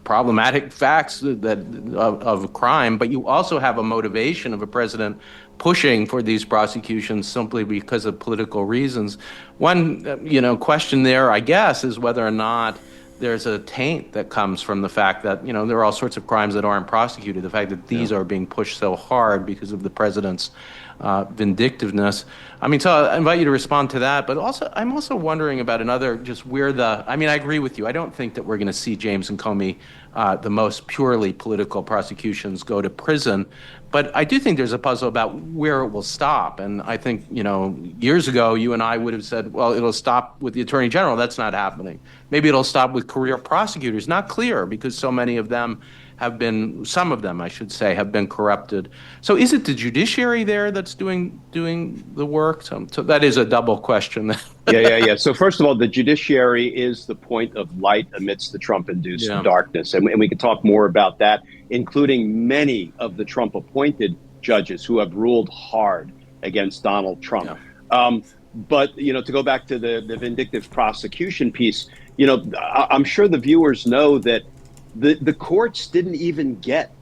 problematic facts of a crime, but you also have a motivation of a president pushing for these prosecutions simply because of political reasons. One, question there, I guess, is whether or not there's a taint that comes from the fact that, there are all sorts of crimes that aren't prosecuted. The fact that these are being pushed so hard because of the president's vindictiveness. So I invite you to respond to that. But also, I'm also wondering about another, just where I agree with you. I don't think that we're going to see James and Comey, the most purely political prosecutions, go to prison. But I do think there's a puzzle about where it will stop. And I think, years ago, you and I would have said, well, it'll stop with the attorney general. That's not happening. Maybe it'll stop with career prosecutors. Not clear, because so many of them some of them, I should say, have been corrupted. So is it the judiciary there that's doing the work? So that is a double question. Yeah. So first of all, the judiciary is the point of light amidst the Trump-induced darkness. And we can talk more about that, including many of the Trump-appointed judges who have ruled hard against Donald Trump. Yeah. But, to go back to the vindictive prosecution piece, I'm sure the viewers know that the courts didn't even get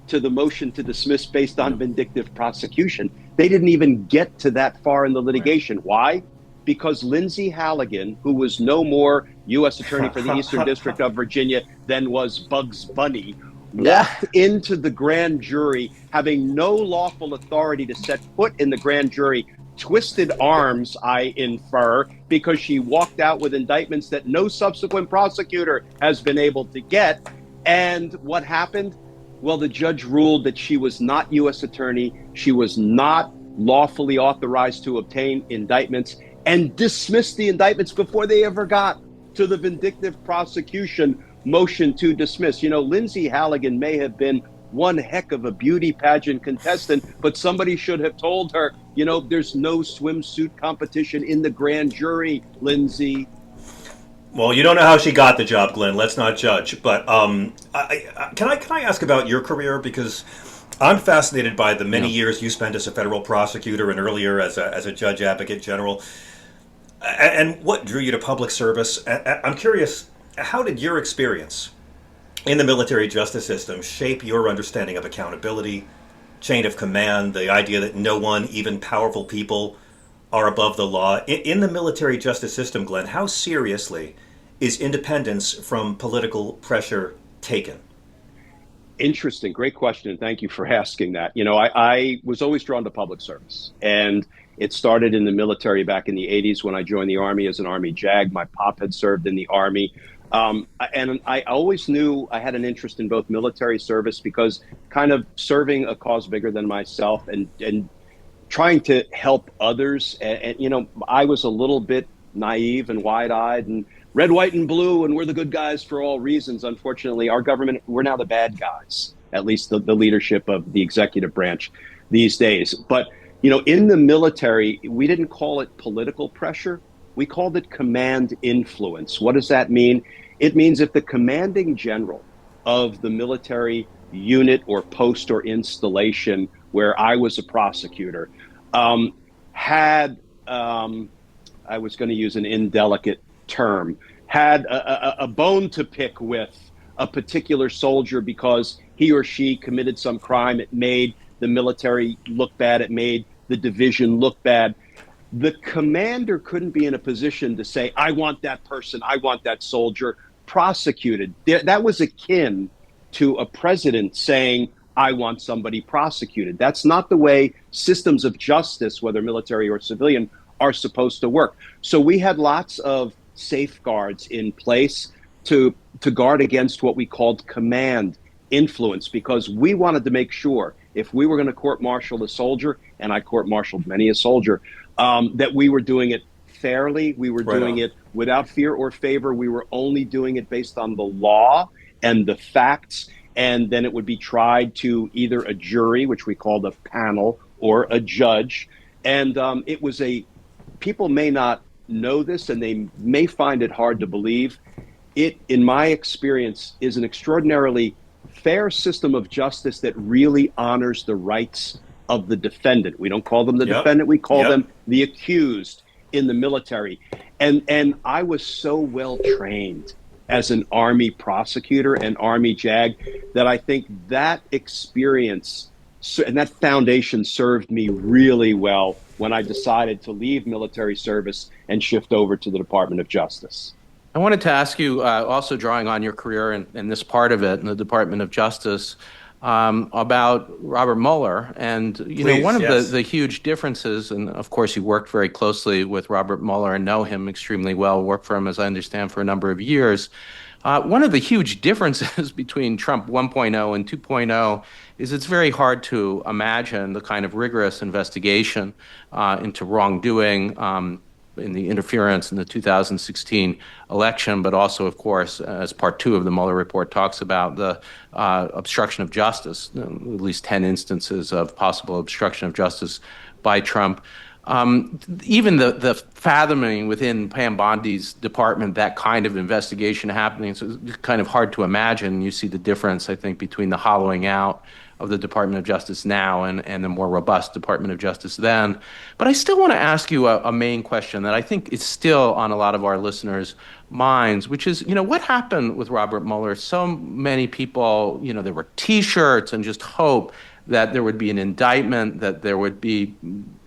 to the motion to dismiss based on vindictive prosecution. They didn't even get to that far in the litigation. Right. Why? Because Lindsay Halligan, who was no more U.S. Attorney for the Eastern District of Virginia than was Bugs Bunny, walked into the grand jury having no lawful authority to set foot in the grand jury, twisted arms, I infer, because she walked out with indictments that no subsequent prosecutor has been able to get. And what happened? Well, the judge ruled that she was not U.S. attorney. She was not lawfully authorized to obtain indictments, and dismissed the indictments before they ever got to the vindictive prosecution motion to dismiss. Lindsay Halligan may have been one heck of a beauty pageant contestant, but somebody should have told her, there's no swimsuit competition in the grand jury, Lindsay. Well, you don't know how she got the job, Glenn. Let's not judge. But can I ask about your career? Because I'm fascinated by the many years you spent as a federal prosecutor and earlier as a judge advocate general, and what drew you to public service. I'm curious, how did your experience in the military justice system shape your understanding of accountability, chain of command, the idea that no one, even powerful people, are above the law? In the military justice system, Glenn, how seriously is independence from political pressure taken? Interesting. Great question. And thank you for asking that. I was always drawn to public service, and it started in the military back in the 80s when I joined the Army as an Army JAG. My pop had served in the Army. And I always knew I had an interest in both military service because kind of serving a cause bigger than myself and trying to help others. And I was a little bit naive and wide-eyed and red, white, and blue, and we're the good guys for all reasons. Unfortunately, our government, we're now the bad guys, at least the leadership of the executive branch these days. But, in the military, we didn't call it political pressure. We called it command influence. What does that mean? It means if the commanding general of the military unit or post or installation where I was a prosecutor had, I was going to use an indelicate term, had a bone to pick with a particular soldier because he or she committed some crime. It made the military look bad. It made the division look bad. The commander couldn't be in a position to say, I want that person, I want that soldier prosecuted. That was akin to a president saying, I want somebody prosecuted. That's not the way systems of justice, whether military or civilian, are supposed to work. So we had lots of safeguards in place to guard against what we called command influence, because we wanted to make sure if we were going to court-martial a soldier, and I court-martialed many a soldier, that we were doing it fairly, we were doing it without fear or favor, we were only doing it based on the law and the facts, and then it would be tried to either a jury, which we called a panel, or a judge. And it was people may not know this, and they may find it hard to believe. It, in my experience, is an extraordinarily fair system of justice that really honors the rights of the defendant. We don't call them the defendant, we call them the accused in the military. And I was so well trained as an Army prosecutor and Army JAG that I think that experience and that foundation served me really well when I decided to leave military service and shift over to the Department of Justice. I wanted to ask you, also drawing on your career and this part of it in the Department of Justice, about Robert Mueller. And, one of the huge differences, and of course you worked very closely with Robert Mueller and know him extremely well, worked for him, as I understand, for a number of years. One of the huge differences between Trump 1.0 and 2.0 is it's very hard to imagine the kind of rigorous investigation into wrongdoing, in the interference in the 2016 election, but also, of course, as part 2 of the Mueller report talks about, the obstruction of justice, at least 10 instances of possible obstruction of justice by Trump. Even the fathoming within Pam Bondi's department, that kind of investigation happening, so it's kind of hard to imagine. You see the difference, I think, between the hollowing out of the Department of Justice now and the more robust Department of Justice then. But I still want to ask you a main question that I think is still on a lot of our listeners' minds, which is, what happened with Robert Mueller? So many people, there were T-shirts and just hope that there would be an indictment, that there would be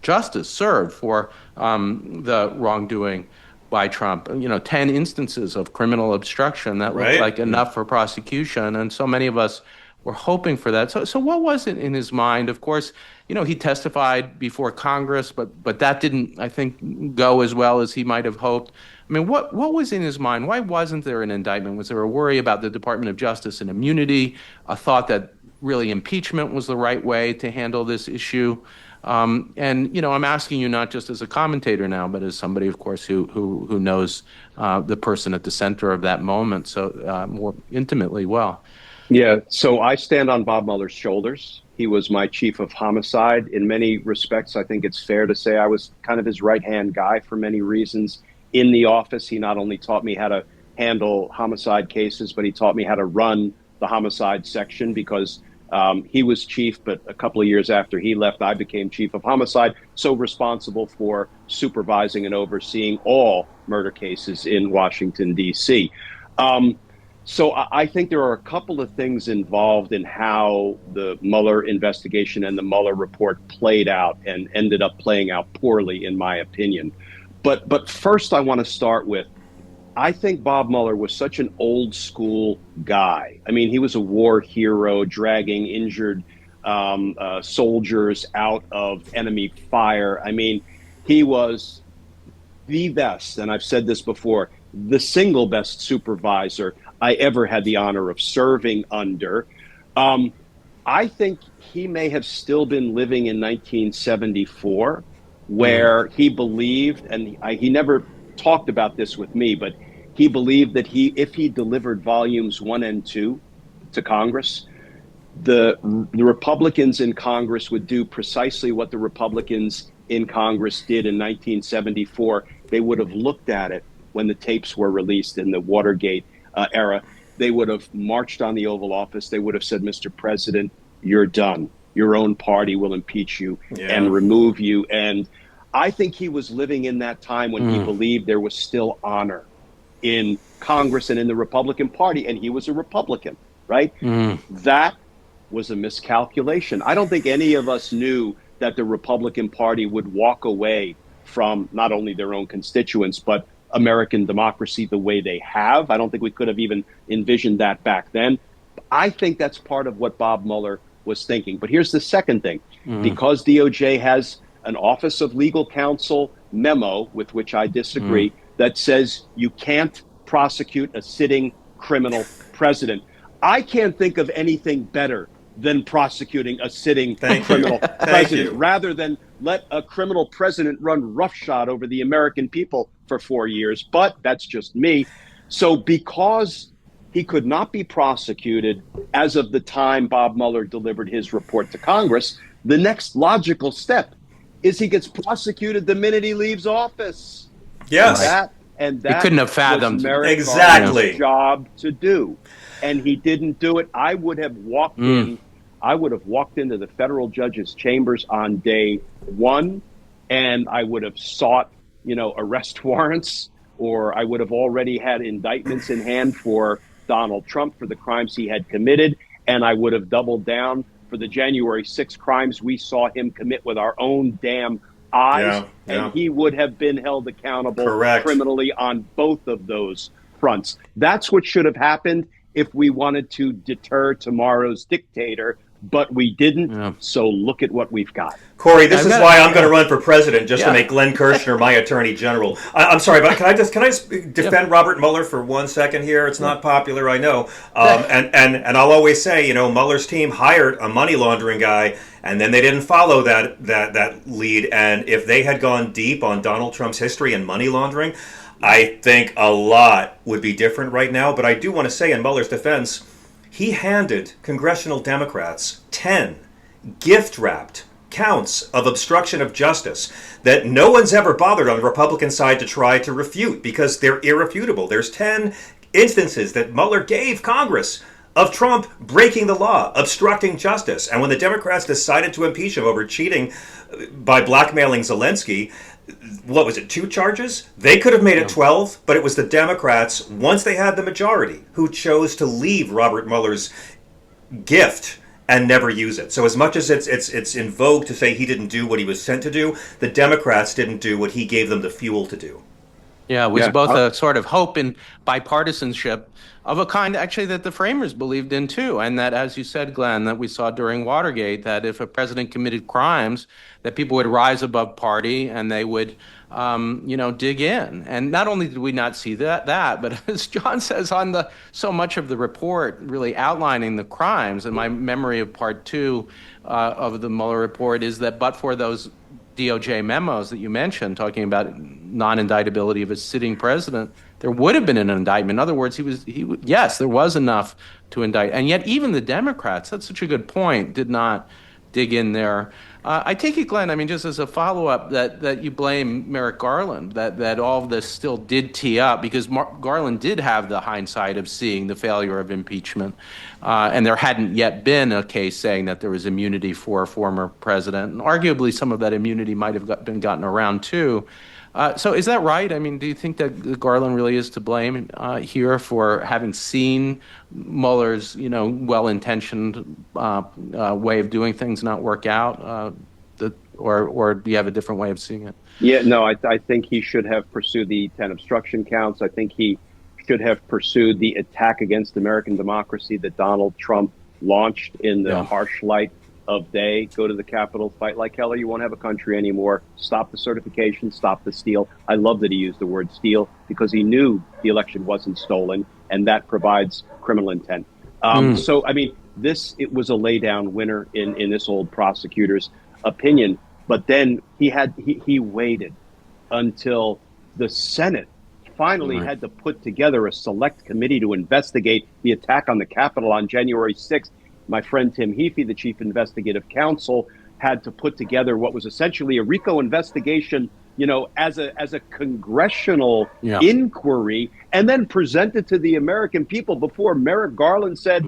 justice served for the wrongdoing by Trump. 10 instances of criminal obstruction that looked like enough for prosecution, and so many of us were hoping for that. So what was it in his mind? Of course, he testified before Congress, but that didn't, I think, go as well as he might have hoped. I mean, what was in his mind? Why wasn't there an indictment? Was there a worry about the Department of Justice and immunity, a thought that really impeachment was the right way to handle this issue? And, I'm asking you not just as a commentator now, but as somebody, of course, who knows the person at the center of that moment so more intimately well. Yeah, so I stand on Bob Mueller's shoulders. He was my chief of homicide. In many respects, I think it's fair to say I was kind of his right-hand guy for many reasons. In the office, he not only taught me how to handle homicide cases, but he taught me how to run the homicide section, because he was chief, but a couple of years after he left, I became chief of homicide, so responsible for supervising and overseeing all murder cases in Washington, D.C. So I think there are a couple of things involved in how the Mueller investigation and the Mueller report played out and ended up playing out poorly, in my opinion. But first, I want to start with, I think Bob Mueller was such an old school guy. I mean, he was a war hero, dragging injured soldiers out of enemy fire. I mean, he was the best, and I've said this before, the single best supervisor I ever had the honor of serving under. I think he may have still been living in 1974, where he believed, and he never talked about this with me, but he believed that if he delivered volumes 1 and 2 to Congress, the Republicans in Congress would do precisely what the Republicans in Congress did in 1974. They would have looked at it when the tapes were released in the Watergate era. They would have marched on the Oval Office. They would have said, Mr. President, you're done. Your own party will impeach you and remove you. And I think he was living in that time when he believed there was still honor in Congress and in the Republican Party, and he was a Republican, right? That was a miscalculation. I don't think any of us knew that the Republican Party would walk away from not only their own constituents, but American democracy the way they have. I don't think we could have even envisioned that back then. I think that's part of what Bob Mueller was thinking. But here's the second thing. Because DOJ has an Office of Legal Counsel memo, with which I disagree, that says you can't prosecute a sitting criminal president. I can't think of anything better than prosecuting a sitting criminal president, rather than let a criminal president run roughshod over the American people for 4 years. But that's just me. So because he could not be prosecuted as of the time Bob Mueller delivered his report to Congress, the next logical step is he gets prosecuted the minute he leaves office. Yes. And that he couldn't have fathomed exactly job to do. And he didn't do it. I would have walked in. I would have walked into the federal judge's chambers on day one, and I would have sought, arrest warrants, or I would have already had indictments in hand for Donald Trump for the crimes he had committed, and I would have doubled down for the January 6th crimes we saw him commit with our own damn eyes, and he would have been held accountable criminally on both of those fronts. That's what should have happened if we wanted to deter tomorrow's dictator, but we didn't. So look at what we've got. Corey, this is why I'm going to run for president, just to make Glenn Kirschner my attorney general. I'm sorry, but can I just defend Robert Mueller for 1 second here? It's not popular, I know. And I'll always say, Mueller's team hired a money laundering guy, and then they didn't follow that lead. And if they had gone deep on Donald Trump's history and money laundering, I think a lot would be different right now. But I do want to say, in Mueller's defense, he handed congressional Democrats 10 gift-wrapped counts of obstruction of justice that no one's ever bothered on the Republican side to try to refute because they're irrefutable. There's 10 instances that Mueller gave Congress of Trump breaking the law, obstructing justice. And when the Democrats decided to impeach him over cheating by blackmailing Zelensky, what was it, 2 charges? They could have made it 12, but it was the Democrats, once they had the majority, who chose to leave Robert Mueller's gift and never use it. So as much as it's in vogue to say he didn't do what he was sent to do, the Democrats didn't do what he gave them the fuel to do. Yeah, it was both a sort of hope in bipartisanship of a kind, actually, that the framers believed in, too. And that, as you said, Glenn, that we saw during Watergate, that if a president committed crimes, that people would rise above party and they would, dig in. And not only did we not see that, but as John says on so much of the report really outlining the crimes, and my memory of part 2 of the Mueller report is that but for those DOJ memos that you mentioned, talking about non-indictability of a sitting president, there would have been an indictment. In other words, yes, there was enough to indict. And yet even the Democrats, that's such a good point, did not dig in there. I take it, Glenn, just as a follow-up, that you blame Merrick Garland, that all of this still did tee up, because Garland did have the hindsight of seeing the failure of impeachment, and there hadn't yet been a case saying that there was immunity for a former president. And arguably, some of that immunity might have been gotten around, too. So is that right? Do you think that Garland really is to blame here for having seen Mueller's, well-intentioned way of doing things not work out? Or do you have a different way of seeing it? Yeah, no, I think he should have pursued the 10 obstruction counts. I think he should have pursued the attack against American democracy that Donald Trump launched in the harsh light of day. Go to the Capitol, fight like hell, or you won't have a country anymore. Stop the certification, stop the steal. I love that he used the word steal because he knew the election wasn't stolen, and that provides criminal intent. So, it was a laydown winner in this old prosecutor's opinion. But then he waited until the Senate finally had to put together a select committee to investigate the attack on the Capitol on January 6th. My friend Tim Heaphy, the chief investigative counsel, had to put together what was essentially a RICO investigation, as a congressional inquiry, and then present it to the American people before Merrick Garland said,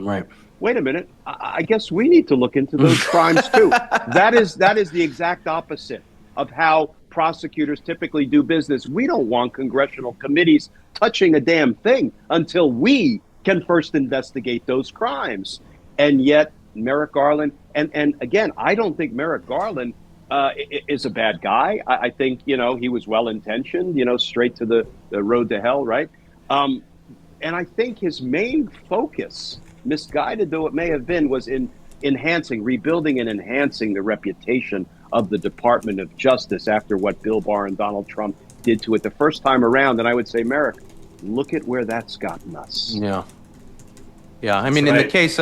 wait a minute, I guess we need to look into those crimes too. That is the exact opposite of how prosecutors typically do business. We don't want congressional committees touching a damn thing until we can first investigate those crimes. And yet Merrick Garland, and again, I don't think Merrick Garland is a bad guy. I think, he was well-intentioned, straight to the road to hell, right? And I think his main focus, misguided though it may have been, was in rebuilding and enhancing the reputation of the Department of Justice after what Bill Barr and Donald Trump did to it the first time around. And I would say, Merrick, look at where that's gotten us. Yeah. I mean, in the case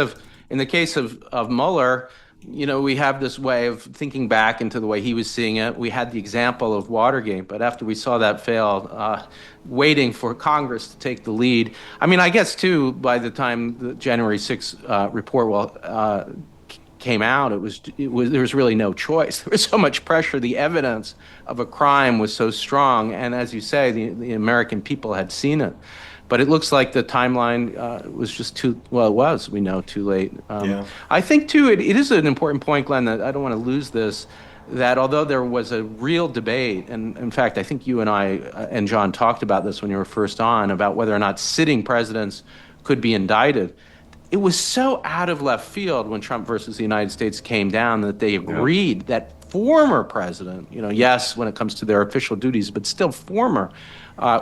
of Mueller, we have this way of thinking back into the way he was seeing it. We had the example of Watergate, but after we saw that fail, waiting for Congress to take the lead. I mean, I guess, too, by the time the January 6th report came out, there was really no choice. There was so much pressure. The evidence of a crime was so strong. And as you say, the American people had seen it. But it looks like the timeline was just too late. I think, too, it is an important point, Glenn, that I don't want to lose this, that although there was a real debate, and in fact, I think you and I and John talked about this when you were first on, about whether or not sitting presidents could be indicted, it was so out of left field when Trump versus the United States came down that they agreed that former president, yes, when it comes to their official duties, but still former,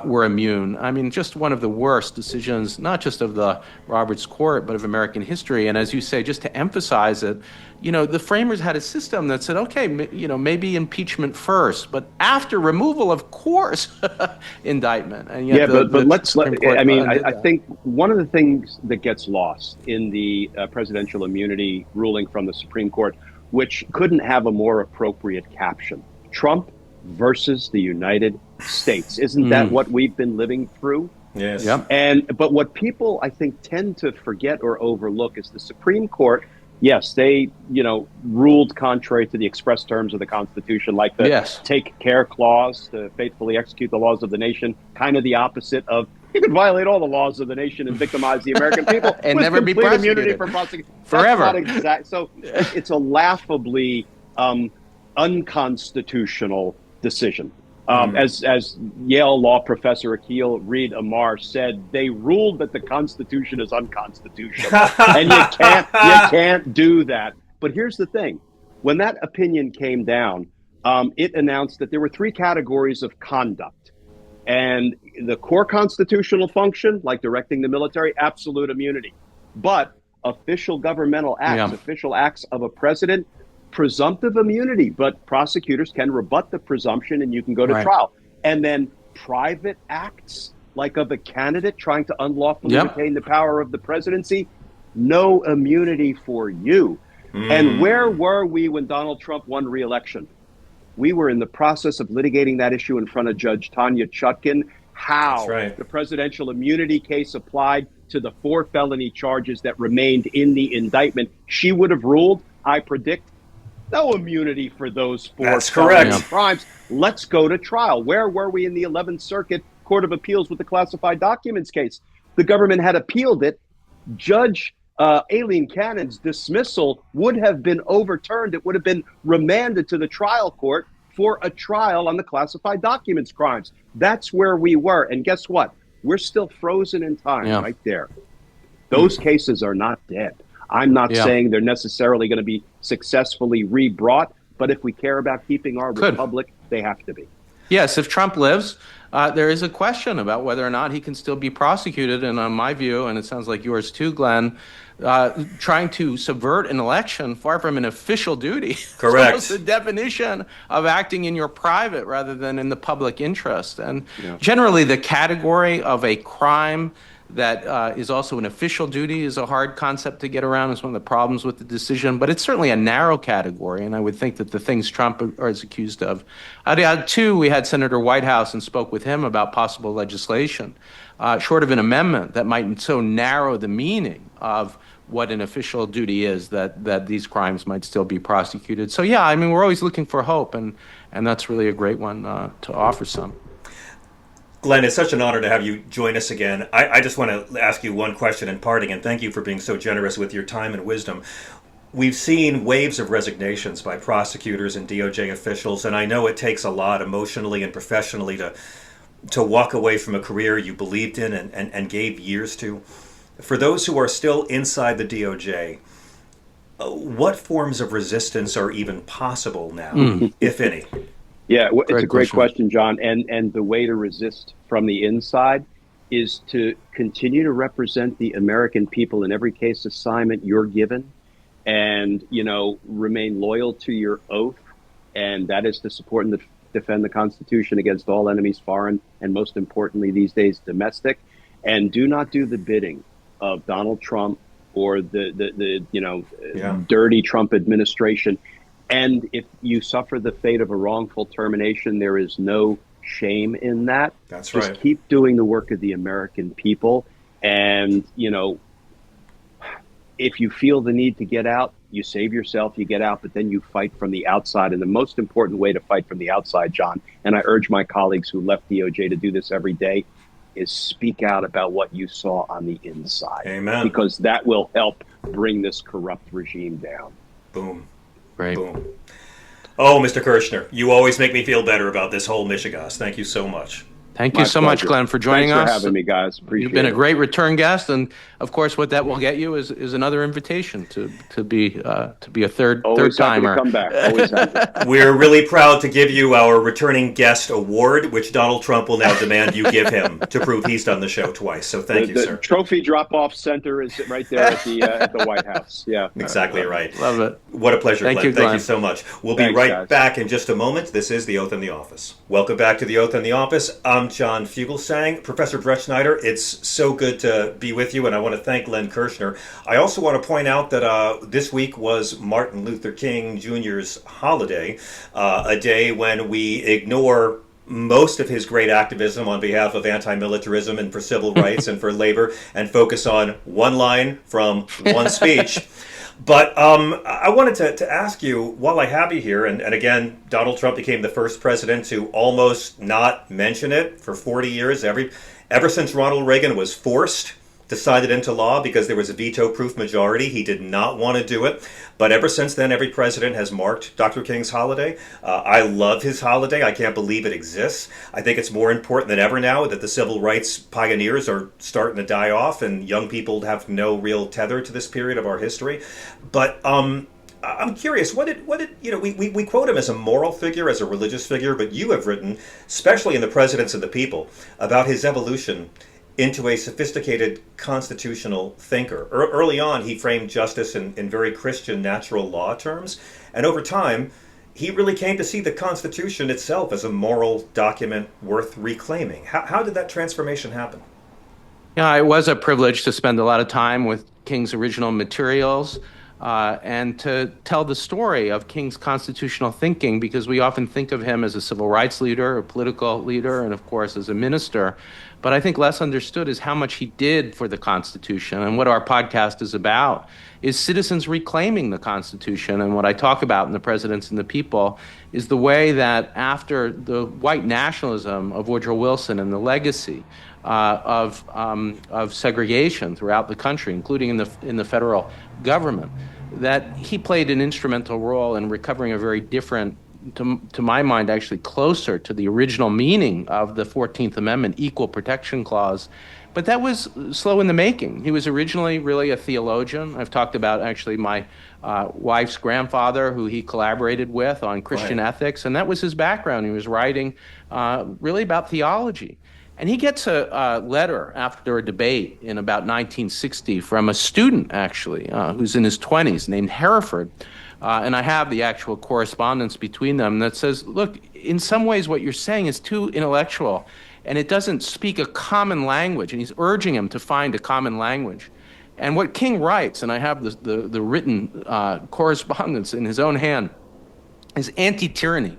were immune. I mean, just one of the worst decisions, not just of the Roberts Court, but of American history. And as you say, just to emphasize it, the framers had a system that said, okay, maybe impeachment first, but after removal, of course, indictment. And yet I think one of the things that gets lost in the presidential immunity ruling from the Supreme Court, which couldn't have a more appropriate caption, Trump versus the United States. Isn't that what we've been living through? Yes. Yep. But what people, I think, tend to forget or overlook is the Supreme Court. Yes, they, ruled contrary to the express terms of the Constitution, like the take care clause to faithfully execute the laws of the nation, kind of the opposite of you could violate all the laws of the nation and victimize the American people and never be prosecuted. Immunity from prosecution. Forever. So it's a laughably unconstitutional decision. As Yale law professor Akhil Reed Amar said, they ruled that the Constitution is unconstitutional, and you can't do that. But here's the thing: when that opinion came down, it announced that there were three categories of conduct, and the core constitutional function, like directing the military, absolute immunity, but official governmental acts, official acts of a president, presumptive immunity, but prosecutors can rebut the presumption and you can go to trial. And then private acts, like of a candidate trying to unlawfully retain the power of the presidency, no immunity for you. And where were we when Donald Trump won re-election? We were in the process of litigating that issue in front of Judge Tanya Chutkan, how the presidential immunity case applied to the 4 felony charges that remained in the indictment. She would have ruled, I predict, no immunity for those 4 crimes. Let's go to trial. Where were we in the 11th Circuit Court of Appeals with the classified documents case? The government had appealed it. Judge Aileen Cannon's dismissal would have been overturned. It would have been remanded to the trial court for a trial on the classified documents crimes. That's where we were. And guess what? We're still frozen in time right there. Those cases are not dead. I'm not saying they're necessarily going to be successfully rebrought, but if we care about keeping our republic, they have to be. Yes, if Trump lives, there is a question about whether or not he can still be prosecuted. And on my view, and it sounds like yours too, Glenn, trying to subvert an election, far from an official duty. Correct. It's the definition of acting in your private rather than in the public interest. And generally, the category of a crime that is also an official duty is a hard concept to get around. It's one of the problems with the decision, but it's certainly a narrow category, and I would think that the things Trump is accused of. Two, we had Senator Whitehouse and spoke with him about possible legislation, short of an amendment that might so narrow the meaning of what an official duty is that these crimes might still be prosecuted. So yeah, I mean, we're always looking for hope, and that's really a great one to offer some. Glenn, it's such an honor to have you join us again. I just want to ask you one question in parting, and thank you for being so generous with your time and wisdom. We've seen waves of resignations by prosecutors and DOJ officials, and I know it takes a lot emotionally and professionally to walk away from a career you believed in and gave years to. For those who are still inside the DOJ, what forms of resistance are even possible now, if any? Yeah, it's a great question. question, John. And the way to resist from the inside is to continue to represent the American people in every case assignment you're given, and remain loyal to your oath, and that is to support and defend the Constitution against all enemies, foreign and most importantly these days domestic, and do not do the bidding of Donald Trump or the dirty Trump administration. And if you suffer the fate of a wrongful termination, there is no shame in that. That's Just right. keep doing the work of the American people. And, if you feel the need to get out, you save yourself, you get out, but then you fight from the outside. And the most important way to fight from the outside, John, and I urge my colleagues who left DOJ to do this every day, is speak out about what you saw on the inside. Amen. Because that will help bring this corrupt regime down. Boom. Great. Boom. Oh, Mr. Kirschner, you always make me feel better about this whole Michigas. Thank you so much. Thank you so much, Glenn, for joining us. Thanks for having me, guys. Appreciate it. You've been a great return guest, and of course, what that will get you is another invitation to be a third timer. Come back. Always happy. We're really proud to give you our returning guest award, which Donald Trump will now demand you give him to prove he's done the show twice. So thank you, the sir. Trophy drop-off center is right there at the White House. Yeah, Exactly right. Love it. What a pleasure, Thank Glenn. you, Glenn. Thank you so much. We'll Thanks, be right guys. back in just a moment. This is The Oath in the Office. Welcome back to The Oath in the Office. I'm John Fugelsang. Professor Brettschneider, it's so good to be with you, and I want to thank Glenn Kirschner. I also want to point out that this week was Martin Luther King Jr.'s holiday, a day when we ignore most of his great activism on behalf of anti-militarism and for civil rights and for labor, and focus on one line from one speech. But I wanted to ask you, while I have you here, and again, Donald Trump became the first president to almost not mention it for 40 years. Ever since Ronald Reagan was forced to sign it into law because there was a veto-proof majority, he did not want to do it. But ever since then, every president has marked Dr. King's holiday. I love his holiday. I can't believe it exists. I think it's more important than ever now that the civil rights pioneers are starting to die off and young people have no real tether to this period of our history. But I'm curious, what did we quote him as a moral figure, as a religious figure, but you have written, especially in The Presidents of the People, about his evolution into a sophisticated constitutional thinker. Early on, he framed justice in very Christian natural law terms, and over time, he really came to see the Constitution itself as a moral document worth reclaiming. How did that transformation happen? Yeah, it was a privilege to spend a lot of time with King's original materials and to tell the story of King's constitutional thinking, because we often think of him as a civil rights leader, a political leader, and of course as a minister. But I think less understood is how much he did for the Constitution. And what our podcast is about is citizens reclaiming the Constitution. And what I talk about in The Presidents and the People is the way that after the white nationalism of Woodrow Wilson and the legacy of segregation throughout the country, including in the federal government, that he played an instrumental role in recovering a very different, to my mind, actually closer to the original meaning of the 14th Amendment Equal Protection Clause. But that was slow in the making. He was originally really a theologian. I've talked about actually my wife's grandfather, who he collaborated with on Christian ethics, and that was his background. He was writing really about theology. And he gets a letter after a debate in about 1960 from a student, actually, who's in his 20s, named Hereford. And I have the actual correspondence between them that says, look, in some ways what you're saying is too intellectual, and it doesn't speak a common language. And he's urging him to find a common language. And what King writes, and I have the written correspondence in his own hand, is anti-tyranny.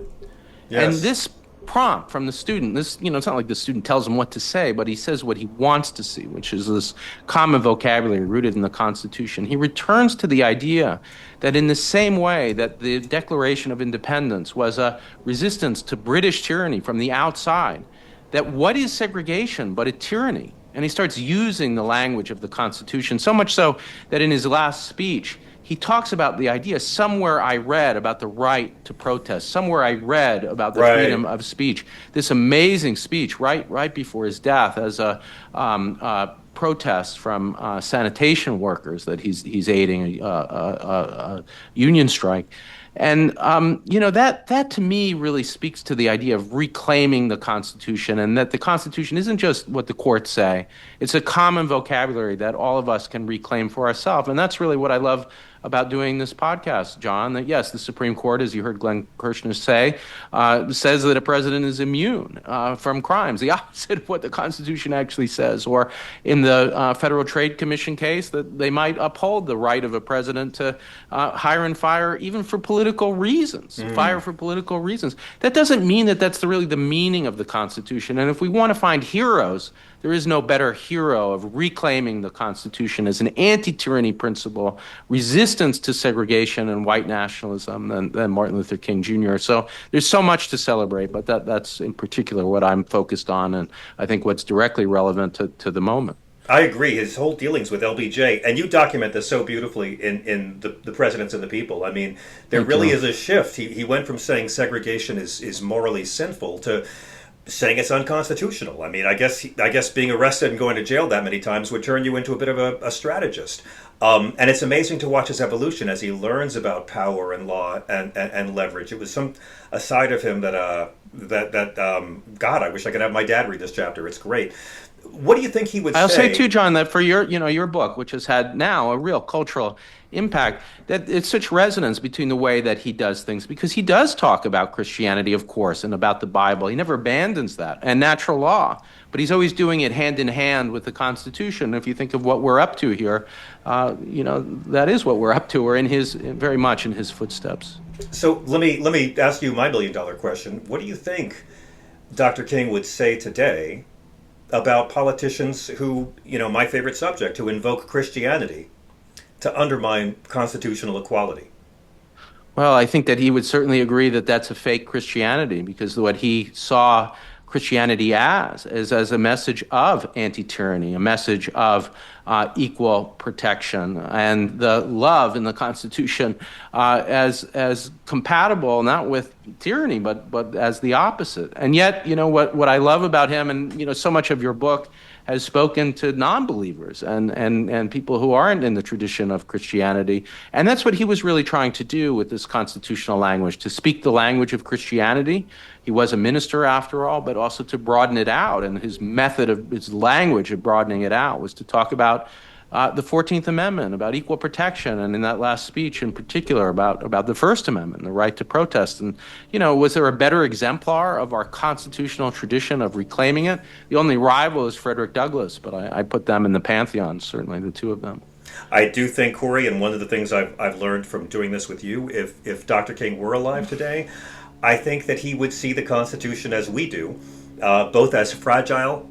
Yes. And this prompt from the student, it's not like the student tells him what to say, but he says what he wants to see, which is this common vocabulary rooted in the Constitution. He returns to the idea that in the same way that the Declaration of Independence was a resistance to British tyranny from the outside, that what is segregation but a tyranny? And he starts using the language of the Constitution, so much so that in his last speech, he talks about the idea, somewhere I read about the right to protest, somewhere I read about the freedom of speech. This amazing speech right before his death as a protest from sanitation workers that he's aiding a union strike. And, that to me really speaks to the idea of reclaiming the Constitution, and that the Constitution isn't just what the courts say. It's a common vocabulary that all of us can reclaim for ourselves. And that's really what I love about doing this podcast, John, that yes, the Supreme Court, as you heard Glenn Kirschner say, says that a president is immune from crimes, the opposite of what the Constitution actually says. Or in the Federal Trade Commission case, that they might uphold the right of a president to hire and fire even for political reasons, fire for political reasons. That doesn't mean that that's really the meaning of the Constitution. And if we want to find heroes, there is no better hero of reclaiming the Constitution as an anti-tyranny principle, resistance to segregation and white nationalism than Martin Luther King Jr. So there's so much to celebrate, but that's in particular what I'm focused on, and I think what's directly relevant to the moment. I agree. His whole dealings with LBJ, and you document this so beautifully in the Presidents and the People. I mean, there really is a shift. He went from saying segregation is morally sinful to saying it's unconstitutional. I mean, I guess being arrested and going to jail that many times would turn you into a bit of a strategist. And it's amazing to watch his evolution as he learns about power and law and leverage. It was a side of him that God, I wish I could have my dad read this chapter. It's great. What do you think he would say? I'll say too, John, that for your book, which has had now a real cultural impact, that it's such resonance between the way that he does things, because he does talk about Christianity, of course, and about the Bible. He never abandons that, and natural law, but he's always doing it hand in hand with the Constitution. If you think of what we're up to here, that is what we're up to. We're very much in his footsteps. So let me ask you my $1 million question. What do you think Dr. King would say today about politicians who, my favorite subject, who invoke Christianity to undermine constitutional equality? Well, I think that he would certainly agree that that's a fake Christianity, because what he saw Christianity as a message of anti-tyranny, a message of equal protection, and the love in the Constitution as compatible not with tyranny, but as the opposite. And yet, what I love about him, and so much of your book has spoken to non-believers and people who aren't in the tradition of Christianity. And that's what he was really trying to do with this constitutional language, to speak the language of Christianity. He was a minister after all, but also to broaden it out. And his language of broadening it out was to talk about the 14th Amendment, about equal protection, and in that last speech in particular about the First Amendment, the right to protest. And, was there a better exemplar of our constitutional tradition of reclaiming it? The only rival is Frederick Douglass, but I put them in the pantheon, certainly the two of them. I do think, Corey, and one of the things I've learned from doing this with you, if Dr. King were alive today, I think that he would see the Constitution as we do, both as fragile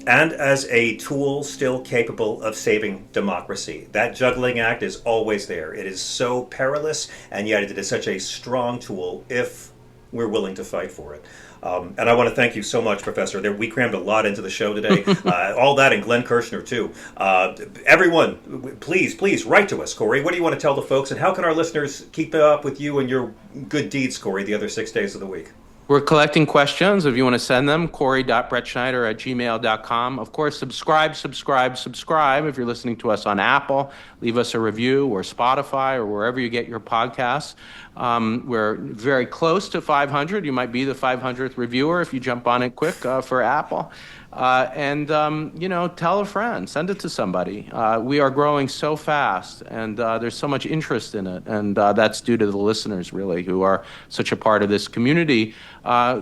and as a tool still capable of saving democracy. That juggling act is always there. It is so perilous, and yet it is such a strong tool if we're willing to fight for it. And I want to thank you so much, Professor. We crammed a lot into the show today. All that and Glenn Kirschner, too. Everyone, please write to us, Corey. What do you want to tell the folks, and how can our listeners keep up with you and your good deeds, Corey, the other 6 days of the week? We're collecting questions. If you want to send them, corey.brettschneider@gmail.com. Of course, subscribe. If you're listening to us on Apple, leave us a review, or Spotify, or wherever you get your podcasts. We're very close to 500. You might be the 500th reviewer if you jump on it quick for Apple. Tell a friend, send it to somebody. We are growing so fast, and there's so much interest in it, and that's due to the listeners, really, who are such a part of this community,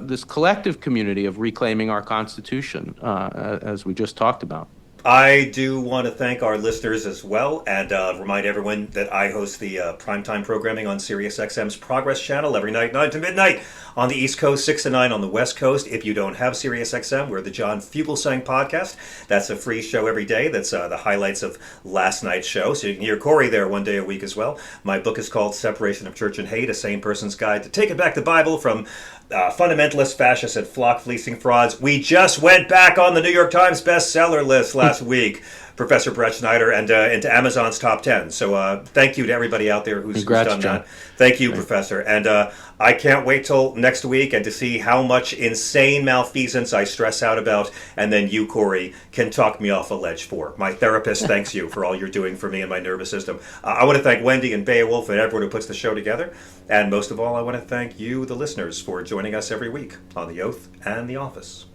this collective community of reclaiming our Constitution, as we just talked about. I do want to thank our listeners as well, and remind everyone that I host the primetime programming on SiriusXM's Progress Channel every night, 9 to midnight on the East Coast, 6 to 9 on the West Coast. If you don't have SiriusXM, we're the John Fugelsang podcast. That's a free show every day. That's the highlights of last night's show. So you can hear Corey there one day a week as well. My book is called Separation of Church and Hate, A Sane Person's Guide to Taking Back the Bible from Fundamentalist, Fascists, and Flock Fleecing Frauds. We just went back on the New York Times bestseller list last week. Professor Brettschneider and into Amazon's top 10. So thank you to everybody out there who's done John. that. Thank you, Professor. And I can't wait till next week and to see how much insane malfeasance I stress out about, and then you, Corey, can talk me off a ledge for. My therapist thanks you for all you're doing for me and my nervous system. I want to thank Wendy and Beowulf and everyone who puts the show together. And most of all, I want to thank you, the listeners, for joining us every week on The Oath and The Office.